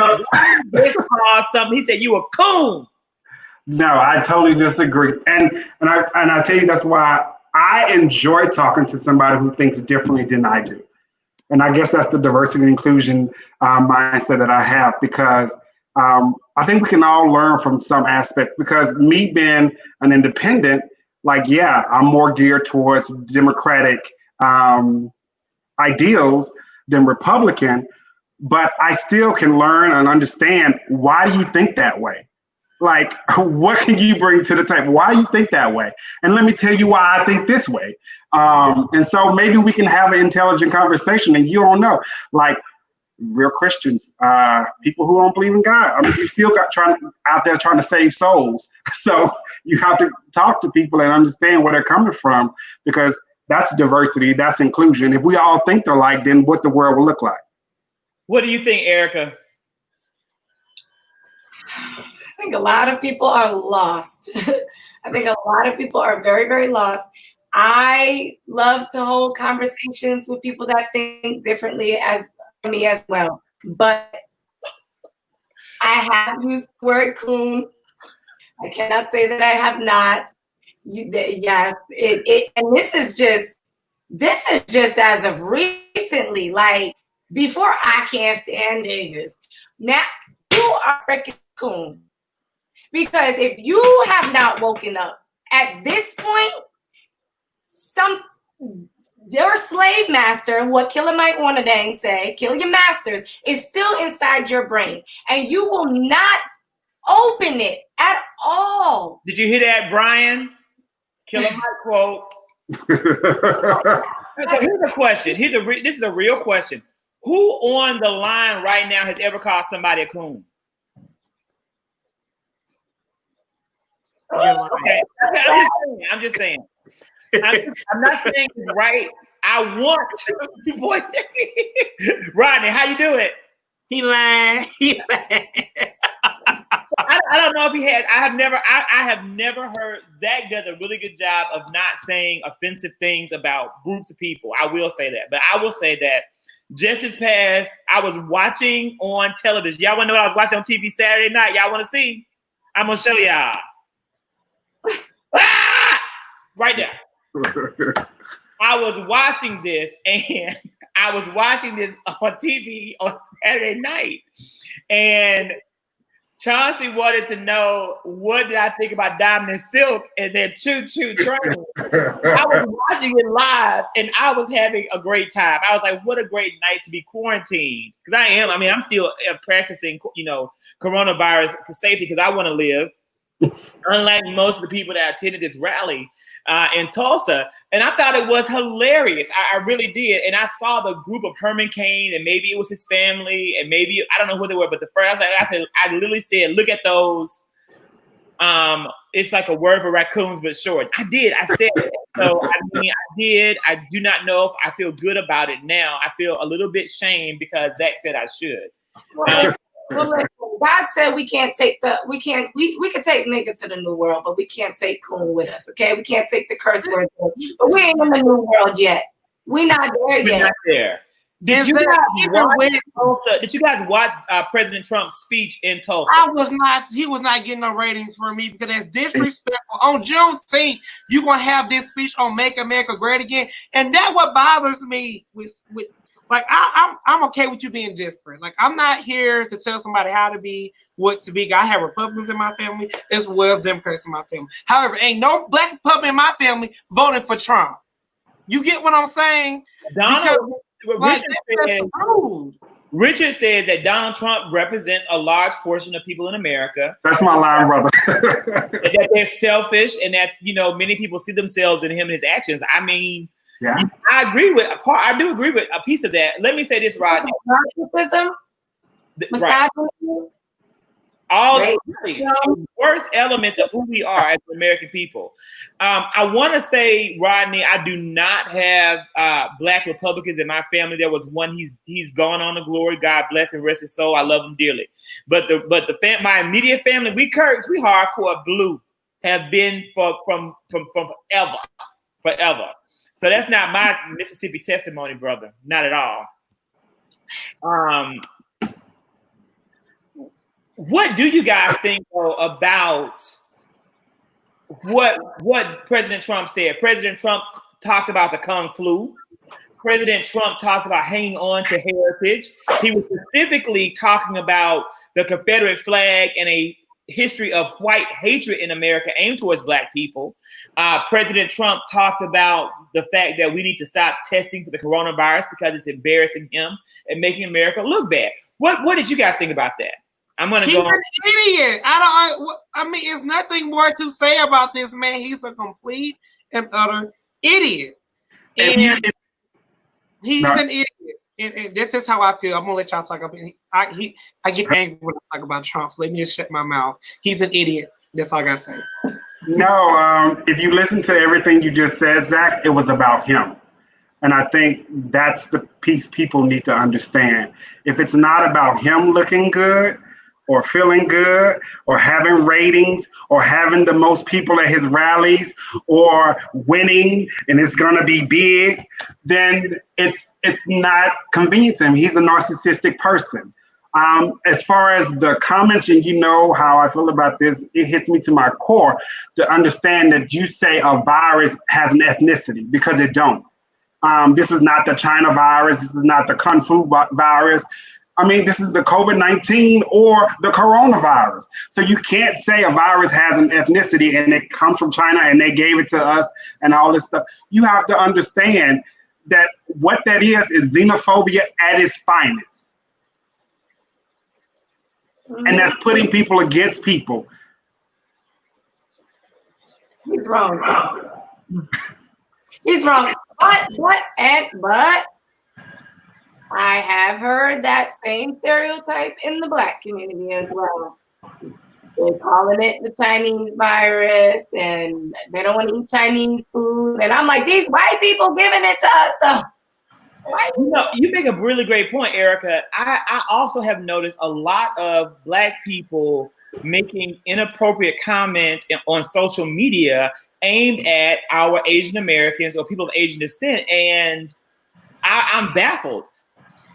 He said you a coon. No, I totally disagree. And I tell you, that's why I enjoy talking to somebody who thinks differently than I do. And I guess that's the diversity and inclusion mindset that I have, because I think we can all learn from some aspect. Because me being an independent, like, yeah, I'm more geared towards Democratic ideals than Republican. But I still can learn and understand, why do you think that way? Like, what can you bring to the table? Why do you think that way? And let me tell you why I think this way. And so maybe we can have an intelligent conversation, and you don't know, like real Christians, people who don't believe in God. I mean, you still got out there trying to save souls. So you have to talk to people and understand where they're coming from, because that's diversity, that's inclusion. If we all think they're like, then what the world will look like. What do you think, Erica? I think a lot of people are lost. I think a lot of people are very, very lost. I love to hold conversations with people that think differently as me as well. But I have used the word coon. I cannot say that I have not. Yes, and this is just as of recently, like, before I can't stand Davis. Now you are freaking coon. Because if you have not woken up at this point, your slave master, what Killer Mike Wanadang say, kill your masters, is still inside your brain. And you will not open it at all. Did you hear that, Brian? Killer Mike quote. So here's a question. This is a real question. Who on the line right now has ever called somebody a coon? Okay. I'm just saying. I'm not saying it's right. I want to. Boy, Rodney, how you do it? He lying. I don't know if he had. I have never heard. Zach does a really good job of not saying offensive things about groups of people. I will say that, but I will say that just as past, I was watching on television. Y'all want to know what I was watching on TV Saturday night? Y'all want to see? I'm gonna show y'all. Right there. I was watching this, and I was watching this on TV on Saturday night, and Chauncey wanted to know what did I think about Diamond and Silk and their choo-choo train. I was watching it live, and I was having a great time. I was like, what a great night to be quarantined. Because I am. I mean, I'm still practicing, coronavirus for safety because I want to live. Unlike most of the people that attended this rally in Tulsa. And I thought it was hilarious. I really did. And I saw the group of Herman Cain, and maybe it was his family, and maybe, I don't know who they were, but I literally said, look at those. It's like a word for raccoons, but short. I did. I said it. So, I mean, I did. I do not know if I feel good about it now. I feel a little bit shamed because Zach said I should. Well, listen, God said we can take nigga to the new world, but we can't take coon with us, okay? We can't take the curse words with us. But we ain't in the new world yet. We're not there yet. We're not there. Did you guys watch President Trump's speech in Tulsa? I was not. He was not getting no ratings for me because that's disrespectful. On Juneteenth, you're going to have this speech on Make America Great Again. And that's what bothers me with like, I'm okay with you being different. Like, I'm not here to tell somebody how to be, what to be. I have Republicans in my family as well as Democrats in my family. However, ain't no black Republican in my family voting for Trump. You get what I'm saying? Richard says that Donald Trump represents a large portion of people in America. That's my line, brother. That they're selfish and that, many people see themselves in him and his actions. I mean, yeah. I do agree with a piece of that. Let me say this, Rodney. Right. All the worst elements of who we are as American people. I want to say, Rodney, I do not have black Republicans in my family. There was one. He's gone on to glory. God bless and rest his soul. I love him dearly. But my immediate family, we Kirks, we hardcore blue, have been from forever. So that's not my Mississippi testimony, brother. Not at all. What do you guys think, though, about what President Trump said? President Trump talked about the Kung flu. President Trump talked about hanging on to heritage. He was specifically talking about the Confederate flag and a history of white hatred in America aimed towards black people. President Trump talked about the fact that we need to stop testing for the coronavirus because it's embarrassing him and making America look bad. What did you guys think about that? I'm gonna go. He's an idiot. I mean, there's nothing more to say about this man. He's a complete and utter idiot. And he's an idiot. And this is how I feel. I'm gonna let y'all talk about it. I get angry when I talk about Trump, so let me just shut my mouth. He's an idiot. That's all I gotta say. No, if you listen to everything you just said, Zach, it was about him. And I think that's the piece people need to understand. If it's not about him looking good or feeling good or having ratings or having the most people at his rallies or winning and it's going to be big, then it's not convenient to him. He's a narcissistic person. As far as the comments, and you know how I feel about this, it hits me to my core to understand that you say a virus has an ethnicity, because it don't. This is not the China virus. This is not the Kung Flu virus. I mean, this is the COVID-19 or the coronavirus. So you can't say a virus has an ethnicity and it comes from China and they gave it to us and all this stuff. You have to understand that what that is xenophobia at its finest. And that's putting people against people. He's wrong. He's wrong. But I have heard that same stereotype in the Black community as well. They're calling it the Chinese virus, and they don't want to eat Chinese food. And I'm like, these white people giving it to us, though. Right? You know, you make a really great point, Erica. I also have noticed a lot of Black people making inappropriate comments on social media aimed at our Asian Americans or people of Asian descent, and I'm baffled.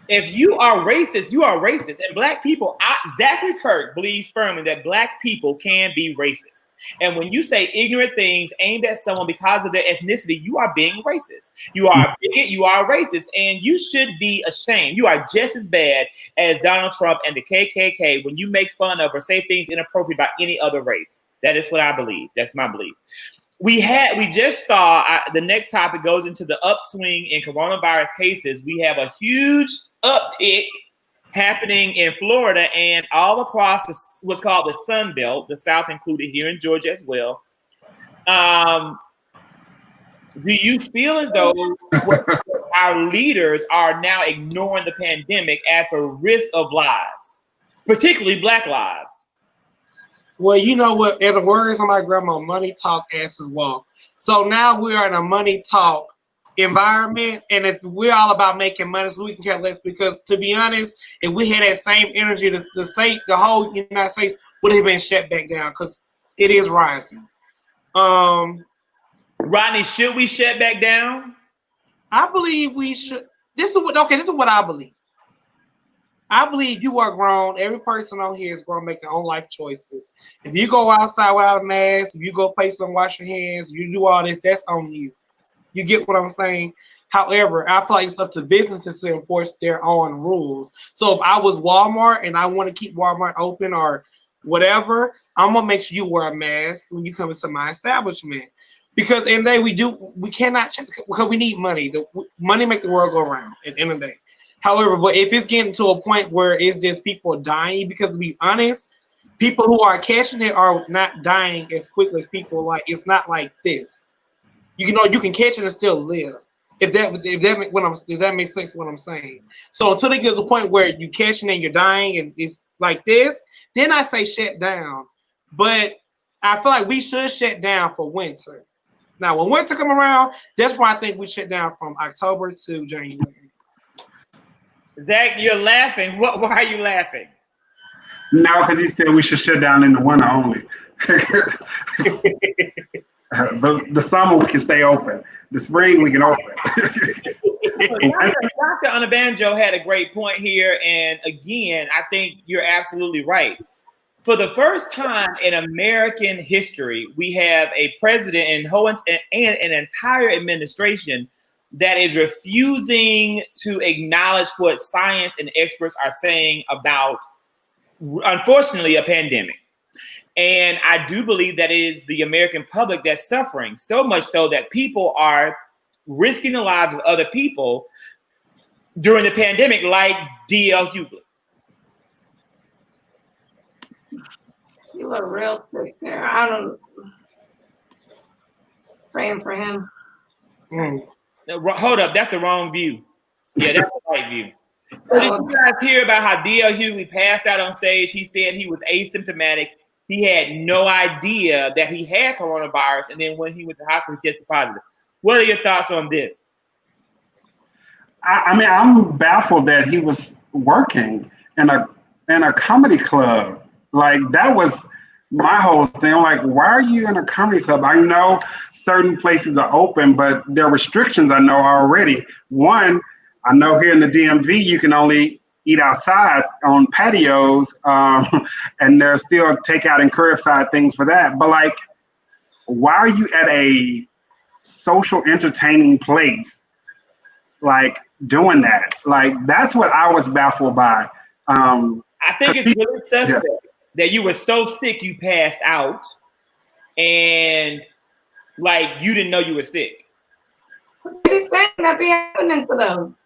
If you are racist, you are racist. And Black people, Zachary Kirk believes firmly that Black people can be racist. And when you say ignorant things aimed at someone because of their ethnicity, you are being racist. You are a bigot, you are racist, and you should be ashamed. You are just as bad as Donald Trump and the KKK when you make fun of or say things inappropriate about any other race. That is what I believe. That's my belief. We just saw, the next topic goes into the upswing in coronavirus cases. We have a huge uptick happening in Florida and all across what's called the Sun Belt, the South included here in Georgia as well. Do you feel as though our leaders are now ignoring the pandemic at the risk of lives, particularly Black lives? Well, you know what? In the words of my grandma, money talk, asses walk. So now we are in a money talk environment, and if we're all about making money, so we can care less. Because to be honest, if we had that same energy, the whole United States would have been shut back down because it is rising. Rodney, should we shut back down? I believe we should. This is what I believe. I believe you are grown. Every person on here is going to make their own life choices. If you go outside without a mask, if you go places and wash your hands, you do all this, that's on you. You get what I'm saying? However, I feel like it's up to businesses to enforce their own rules. So if I was Walmart and I want to keep Walmart open or whatever, I'm going to make sure you wear a mask when you come into my establishment. Because in the day, we cannot check because we need money. Money make the world go round at the end of the day. However, but if it's getting to a point where it's just people dying, because to be honest, people who are catching it are not dying as quickly as people like. It's not like this. You know, you can catch it and still live. If that makes sense, what I'm saying. So until it gets to a point where you catching it and you're dying and it's like this, then I say shut down. But I feel like we should shut down for winter. Now, when winter come around, that's why I think we shut down from October to January. Zach, you're laughing. Why are you laughing? No, because he said we should shut down in the winter only. But the summer we can stay open. The spring we can open. Dr. Onabanjo had a great point here, and again, I think you're absolutely right. For the first time in American history, we have a president and an entire administration that is refusing to acknowledge what science and experts are saying about, unfortunately, a pandemic. And I do believe that it is the American public that's suffering, so much so that people are risking the lives of other people during the pandemic, like D.L. Hughley. You look real sick there. I don't. Praying for him. Hold up, that's the wrong view. Yeah, that's the right view. So did you guys hear about how D.L. Hughley passed out on stage? He said he was asymptomatic. He had no idea that he had coronavirus, and then when he went to the hospital, he tested positive. What are your thoughts on this? I mean, I'm baffled that he was working in a comedy club. Like, that was my whole thing. I'm like, why are you in a comedy club? I know certain places are open, but there are restrictions I know already. One, I know here in the DMV, you can only eat outside on patios, and there's still takeout and curbside things for that. But like, why are you at a social entertaining place, like doing that? Like, that's what I was baffled by. I think it's really suspect that you were so sick you passed out, and like you didn't know you were sick. He's saying that be happening to them.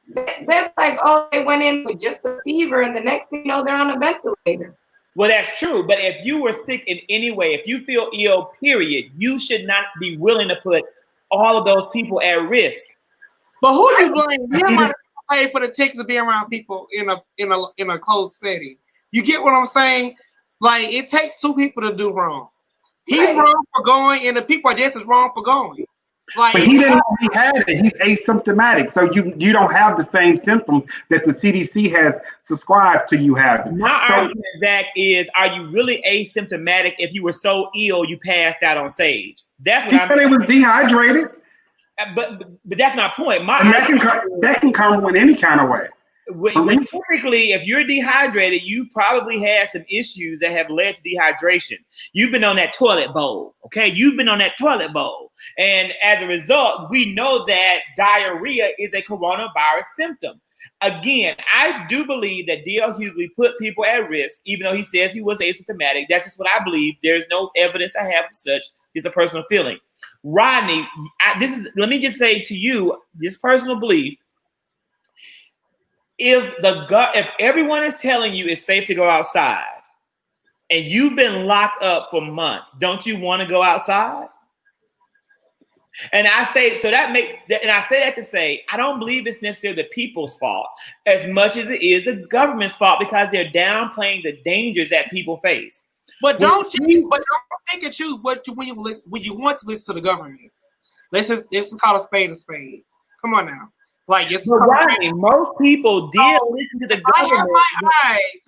They're like, oh, they went in with just a fever, and the next thing you know, they're on a ventilator. Well, that's true. But if you were sick in any way, if you feel ill, period, you should not be willing to put all of those people at risk. But who do you blame? You might pay for the tickets of being around people in a closed setting. You get what I'm saying? Like, it takes two people to do wrong. He's wrong for going, and the people are just as wrong for going. Like, but he didn't know he had it. He's asymptomatic, so you don't have the same symptoms that the CDC has subscribed to you having. My argument, Zach, is: are you really asymptomatic if you were so ill you passed out on stage? That's what he said. He was dehydrated. But that's my point. And that can come in any kind of way. Typically, if you're dehydrated, you probably had some issues that have led to dehydration. You've been on that toilet bowl, okay? You've been on that toilet bowl. And as a result, we know that diarrhea is a coronavirus symptom. Again, I do believe that D.L. Hughley put people at risk, even though he says he was asymptomatic. That's just what I believe. There's no evidence I have of such. It's a personal feeling. Rodney, let me just say to you, this personal belief, if everyone is telling you it's safe to go outside and you've been locked up for months, don't you want to go outside? And I say that to say, I don't believe it's necessarily the people's fault as much as it is the government's fault, because they're downplaying the dangers that people face. But don't pick and choose when you want to listen to the government. Let's just call a spade a spade. Come on now. Like, it's right. Most people did listen to the government. I have my eyes,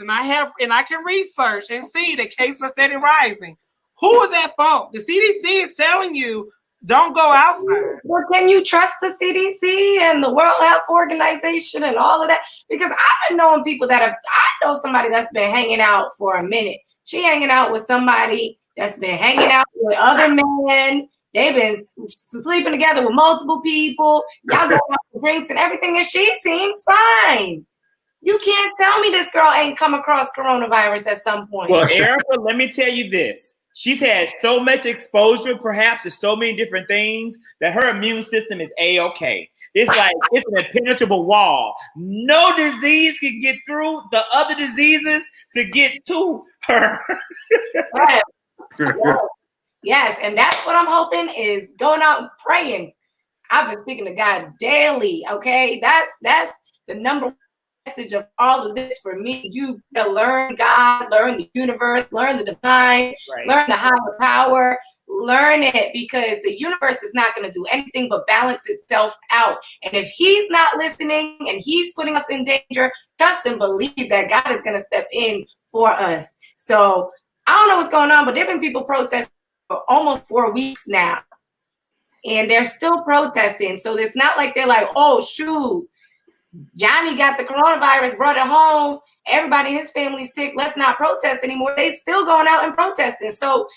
and I can research and see the cases are steady rising. Who is at fault? The CDC is telling you don't go outside. Well, can you trust the CDC and the World Health Organization and all of that? Because I've been knowing people I know somebody that's been hanging out for a minute. She hanging out with somebody that's been hanging out with other men. They've been sleeping together with multiple people. Y'all go out for drinks and everything, and she seems fine. You can't tell me this girl ain't come across coronavirus at some point. Well, Erica, let me tell you this. She's had so much exposure, perhaps, to so many different things that her immune system is A-okay. It's like it's an impenetrable wall. No disease can get through the other diseases to get to her. Yes. Yes, and that's what I'm hoping is going out and praying. I've been speaking to God daily, okay? That's the number one message of all of this for me. You gotta learn God, learn the universe, learn the divine, learn the higher power, learn it, because the universe is not gonna do anything but balance itself out. And if he's not listening and he's putting us in danger, trust and believe that God is gonna step in for us. So I don't know what's going on, but there have been people protesting for almost 4 weeks now, and they're still protesting. So it's not like they're like, oh shoot, Johnny got the coronavirus, brought it home, everybody in his family's sick, let's not protest anymore. They still going out and protesting. So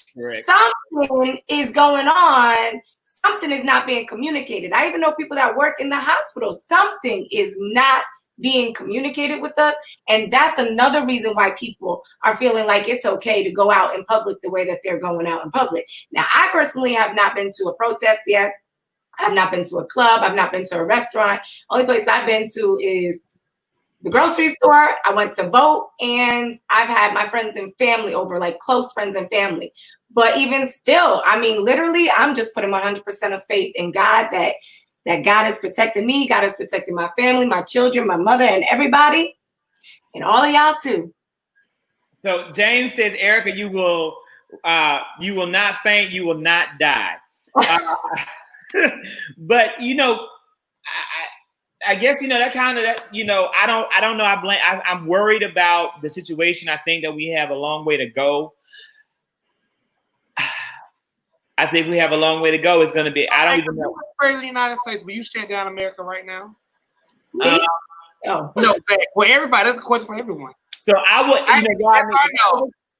something is going on. Something is not being communicated. I even know people that work in the hospital. Something is not being communicated with us, and that's another reason why people are feeling like it's okay to go out in public the way that they're going out in public. Now, I personally have not been to a protest yet. I've not been to a club. I've not been to a restaurant. Only place I've been to is the grocery store. I went to vote, and I've had my friends and family over, like close friends and family. But even still, I mean, literally, I'm just putting 100% of faith in God that God is protecting me, God is protecting my family, my children, my mother, and everybody, and all of y'all too. So James says, Erica, you will not faint, you will not die. But I guess that kind of I don't know. I'm worried about the situation. I think that we have a long way to go. I think we have a long way to go. It's going to be, I don't even know. President of the United States, will you shut down America right now? No. No, well, everybody, that's a question for everyone. So I would,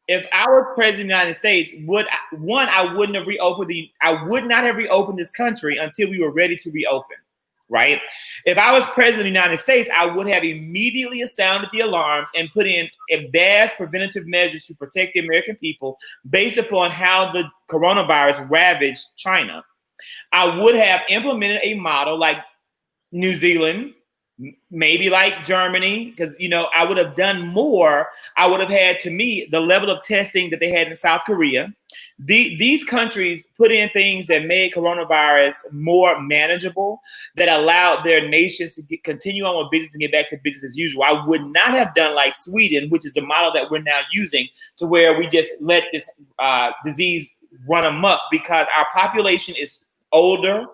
if I were president of the United States, I would not have reopened this country until we were ready to reopen. right? If I was president of the United States, I would have immediately sounded the alarms and put in vast preventative measures to protect the American people based upon how the coronavirus ravaged China. I would have implemented a model like New Zealand, maybe like Germany, because, you know, I would have done more. I would have had, to me, the level of testing that they had in South Korea. These countries put in things that made coronavirus more manageable, that allowed their nations to continue on with business and get back to business as usual. I would not have done like Sweden, which is the model that we're now using, to where we just let this disease run amok, because our population is older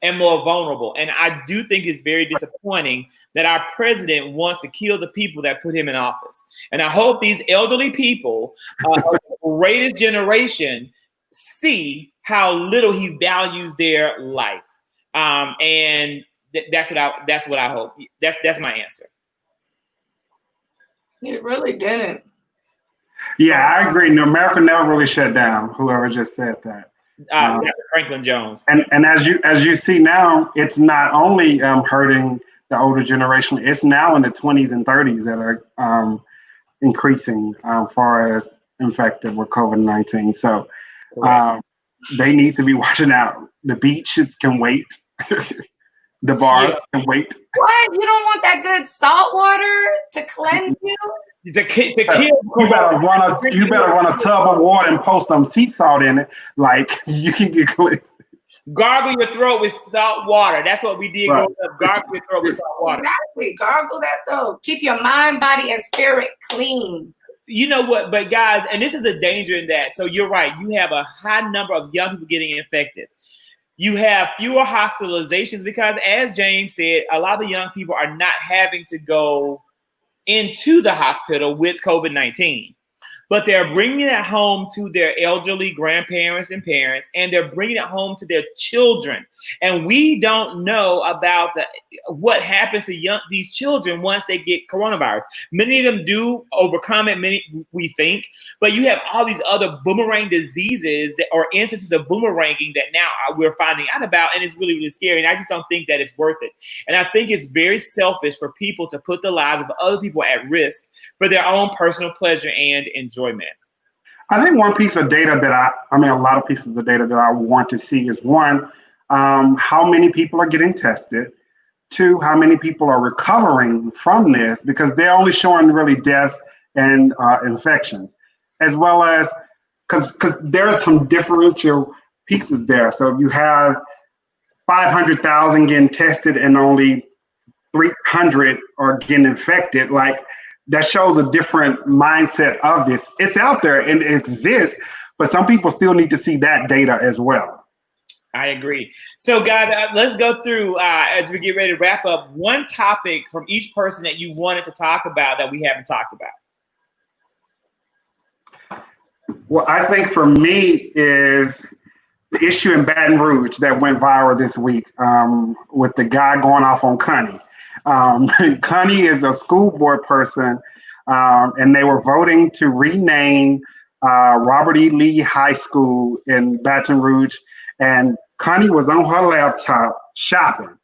and more vulnerable. And I do think it's very disappointing that our president wants to kill the people that put him in office. And I hope these elderly people of the greatest generation see how little he values their life. And that's what I hope. That's my answer. It really didn't. Yeah, I agree. No, America never really shut down. Whoever just said that. Franklin Jones. And as you see now, it's not only hurting the older generation. It's now in the 20s and 30s that are increasing far as infected with COVID-19. So they need to be watching out. The beaches can wait. The bars can wait. What? You don't want that good salt water to cleanse you? To kill. You better run a tub of water and pour some sea salt in it. Like, you can get cleansed. Gargle your throat with salt water. That's what we did. Right. Growing up. Gargle your throat with salt water. Exactly. Gargle that throat. Keep your mind, body, and spirit clean. You know what? But guys, and this is the danger in that. So you're right. You have a high number of young people getting infected. You have fewer hospitalizations because, as James said, a lot of the young people are not having to go into the hospital with COVID-19, but they're bringing it home to their elderly grandparents and parents, and they're bringing it home to their children. And we don't know about what happens to these children once they get coronavirus. Many of them do overcome it, many we think, but you have all these other boomerang diseases or instances of boomeranging that now we're finding out about, and it's really, really scary. And I just don't think that it's worth it. And I think it's very selfish for people to put the lives of other people at risk for their own personal pleasure and enjoyment. I think one piece of data that a lot of pieces of data that I want to see is, one, how many people are getting tested. Two, how many people are recovering from this, because they're only showing really deaths and infections, as well as because there are some differential pieces there. So if you have 500,000 getting tested and only 300 are getting infected, like, that shows a different mindset of this. It's out there and it exists, but some people still need to see that data as well. I agree. So, guys, let's go through, as we get ready to wrap up, one topic from each person that you wanted to talk about that we haven't talked about. Well, I think for me is the issue in Baton Rouge that went viral this week with the guy going off on Connie. Connie is a school board person, and they were voting to rename Robert E. Lee High School in Baton Rouge. And Connie was on her laptop shopping,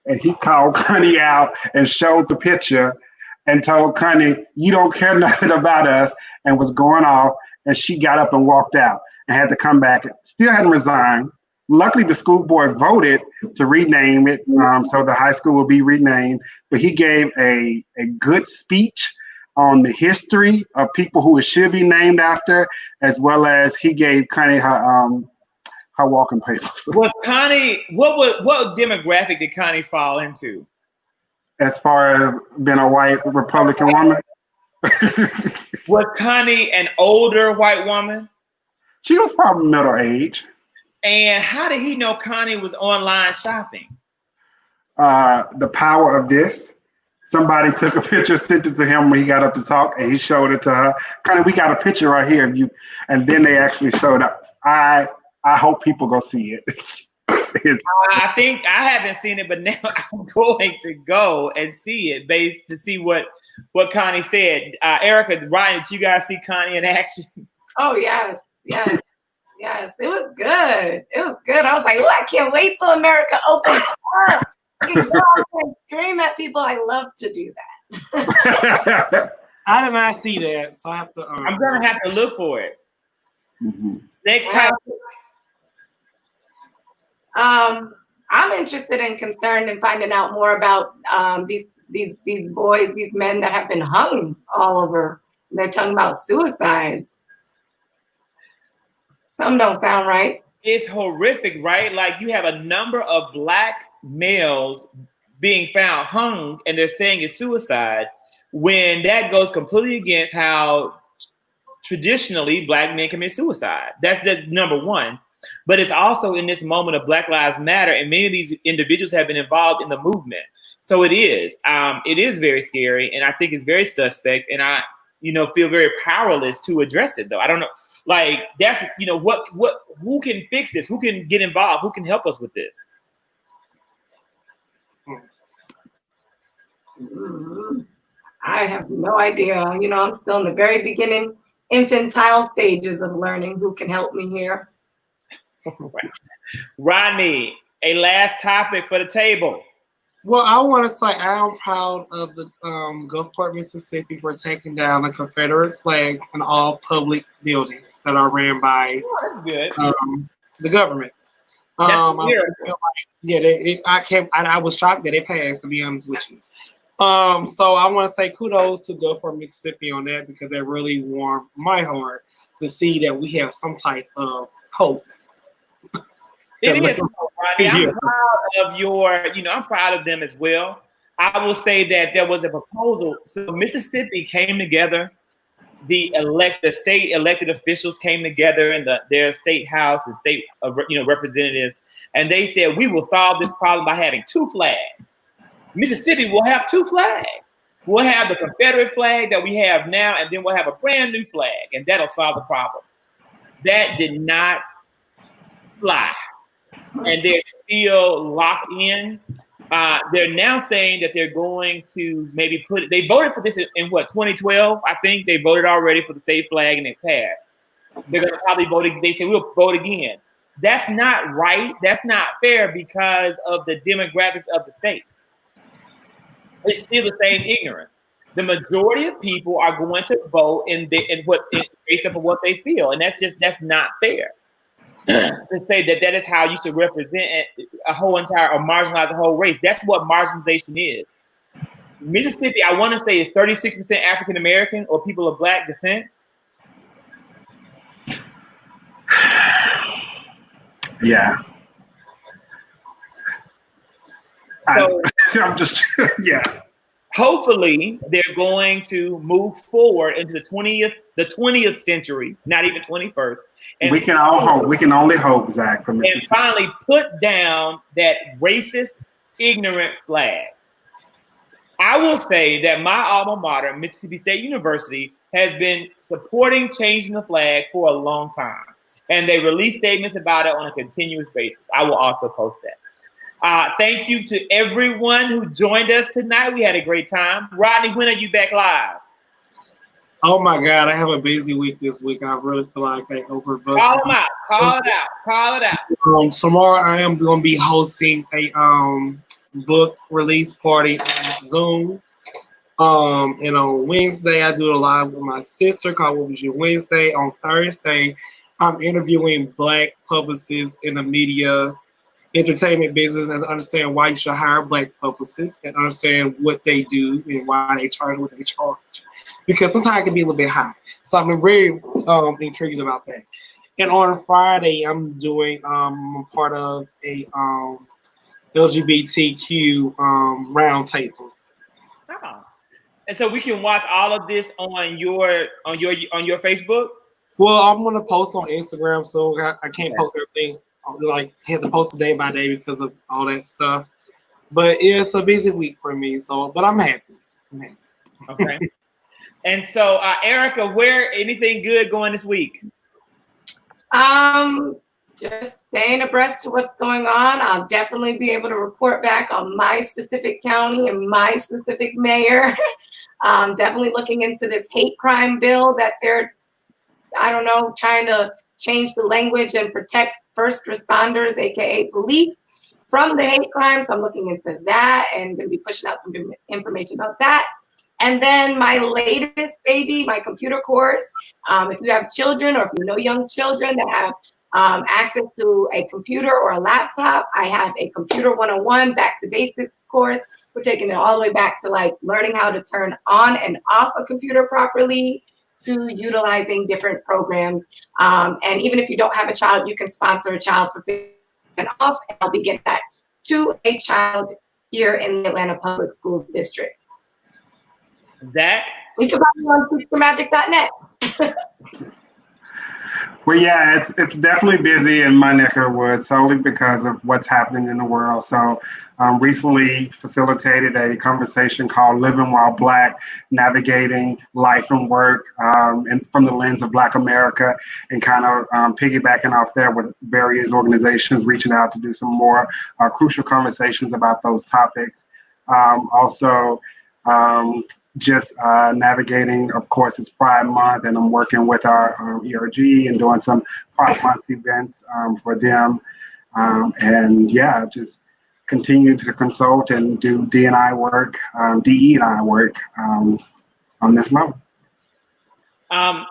and he called Connie out and showed the picture and told Connie, "You don't care nothing about us," and was going off. And she got up and walked out and had to come back. Still hadn't resigned. Luckily, the school board voted to rename it, so the high school will be renamed. But he gave a good speech on the history of people who it should be named after, as well as he gave Connie her walking papers. Was Connie, what demographic did Connie fall into? As far as being a white Republican woman? Was Connie an older white woman? She was probably middle age. And how did he know Connie was online shopping? The power of this. Somebody took a picture, sent it to him when he got up to talk, and he showed it to her. Connie, we got a picture right here of you. And then they actually showed up. I hope people go see it. I think I haven't seen it, but now I'm going to go and see it to see what Connie said. Erica, Ryan, did you guys see Connie in action? Oh, yes. Yes, it was good. It was good. I was like, oh, I can't wait till America opens up. I can go out and scream at people. I love to do that. I did not see that, so I have to. I'm gonna have to look for it. Mm-hmm. Next time. I'm interested and concerned in finding out more about these boys, these men that have been hung all over. They're talking about suicides. Some don't sound right. It's horrific, right? Like you have a number of Black males being found hung, and they're saying it's suicide, when that goes completely against how traditionally Black men commit suicide. That's the number one. But it's also in this moment of Black Lives Matter, and many of these individuals have been involved in the movement. So it is very scary, and I think it's very suspect, and I, feel very powerless to address it though. I don't know. Like that's, who can fix this? Who can get involved? Who can help us with this? I have no idea. I'm still in the very beginning, infantile stages of learning who can help me here. Rodney, a last topic for the table. Well, I want to say I am proud of the Gulfport, Mississippi for taking down the Confederate flag in all public buildings that are ran by the government. I was shocked that it passed, to be honest with you. So I want to say kudos to Gulfport, Mississippi on that, because that really warmed my heart to see that we have some type of hope. It is, Rodney. I'm proud of I'm proud of them as well. I will say that there was a proposal. So Mississippi came together, the state elected officials came together in their state house and state representatives, and they said, we will solve this problem by having two flags. Mississippi will have two flags. We'll have the Confederate flag that we have now, and then we'll have a brand new flag, and that'll solve the problem. That did not fly. And they're still locked in. They're now saying that they're going to maybe they voted for this in 2012? I think they voted already for the state flag and it passed. They're going to probably vote. They say we'll vote again. That's not right. That's not fair because of the demographics of the state. It's still the same ignorance. The majority of people are going to vote based upon what they feel. And that's not fair. To say that is how you should represent a whole entire or marginalize a whole race. That's what marginalization is. Mississippi, I want to say, is 36% African American or people of Black descent. Yeah. So, I'm just, yeah. Hopefully, they're going to move forward into the 20th century, not even 21st. And we can all hope. We can only hope, Zach, from Mississippi. And finally put down that racist, ignorant flag. I will say that my alma mater, Mississippi State University, has been supporting changing the flag for a long time. And they release statements about it on a continuous basis. I will also post that. Thank you to everyone who joined us tonight. We had a great time. Rodney, when are you back live? Oh my God, I have a busy week this week. I really feel like I overbooked. Call them out. Call it out. Tomorrow I am going to be hosting a book release party on Zoom. And on Wednesday, I do a live with my sister called What Was Your Wednesday. On Thursday, I'm interviewing Black publicists in the media entertainment business and understand why you should hire Black publicists and understand what they do and why they charge what they charge. Because sometimes it can be a little bit high. So I've been very intrigued about that. And on Friday, I'm doing part of a LGBTQ roundtable. Oh. And so we can watch all of this on your Facebook? Well, I'm gonna post on Instagram, so I can't post everything. Like had to post it day by day because of all that stuff. But it's a busy week for me, but I'm happy. Okay. And so Erica, anything good going this week? Just staying abreast to what's going on. I'll definitely be able to report back on my specific county and my specific mayor. Definitely looking into this hate crime bill that they're, trying to change the language and protect first responders, aka police, from the hate crime. So I'm looking into that and going to be pushing out some information about that. And then my latest baby, my computer course. If you have children or if you know young children that have access to a computer or a laptop, I have a Computer 101 Back to Basics course. We're taking it all the way back to like learning how to turn on and off a computer properly, to utilizing different programs. And even if you don't have a child, you can sponsor a child for $50 off. And I'll be getting that to a child here in the Atlanta Public Schools District. Zach? You can find me on teachformagic.net. Well, yeah, it's definitely busy in my neck of the woods solely because of what's happening in the world. So recently facilitated a conversation called Living While Black, Navigating Life and Work and from the lens of Black America, and kind of piggybacking off there with various organizations reaching out to do some more crucial conversations about those topics. Just navigating, of course, it's Pride Month, and I'm working with our ERG and doing some Pride Month events for them. And yeah, just continue to consult and do D&I work, DE&I work on this level. Sounds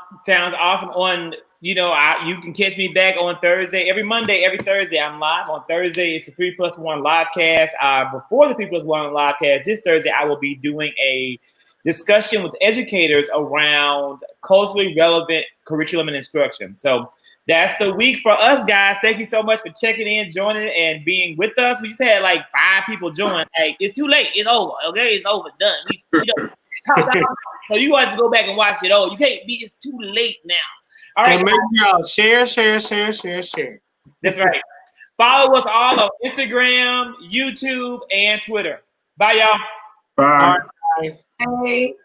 awesome. You can catch me back on Thursday. Every Monday, every Thursday, I'm live. On Thursday, it's the 3+1 livecast. Before the 3+1 livecast, this Thursday, I will be doing a discussion with educators around culturally relevant curriculum and instruction. So that's the week for us, guys. Thank you so much for checking in, joining, and being with us. We just had like 5 people join. Hey, it's too late. It's over. Okay, it's over. Done. We don't talk about it. So you want to go back and watch it. Oh, you can't be. It's too late now. All right. And make y'all share. That's right. Follow us all on Instagram, YouTube, and Twitter. Bye, y'all. Bye. All right, guys. Hey.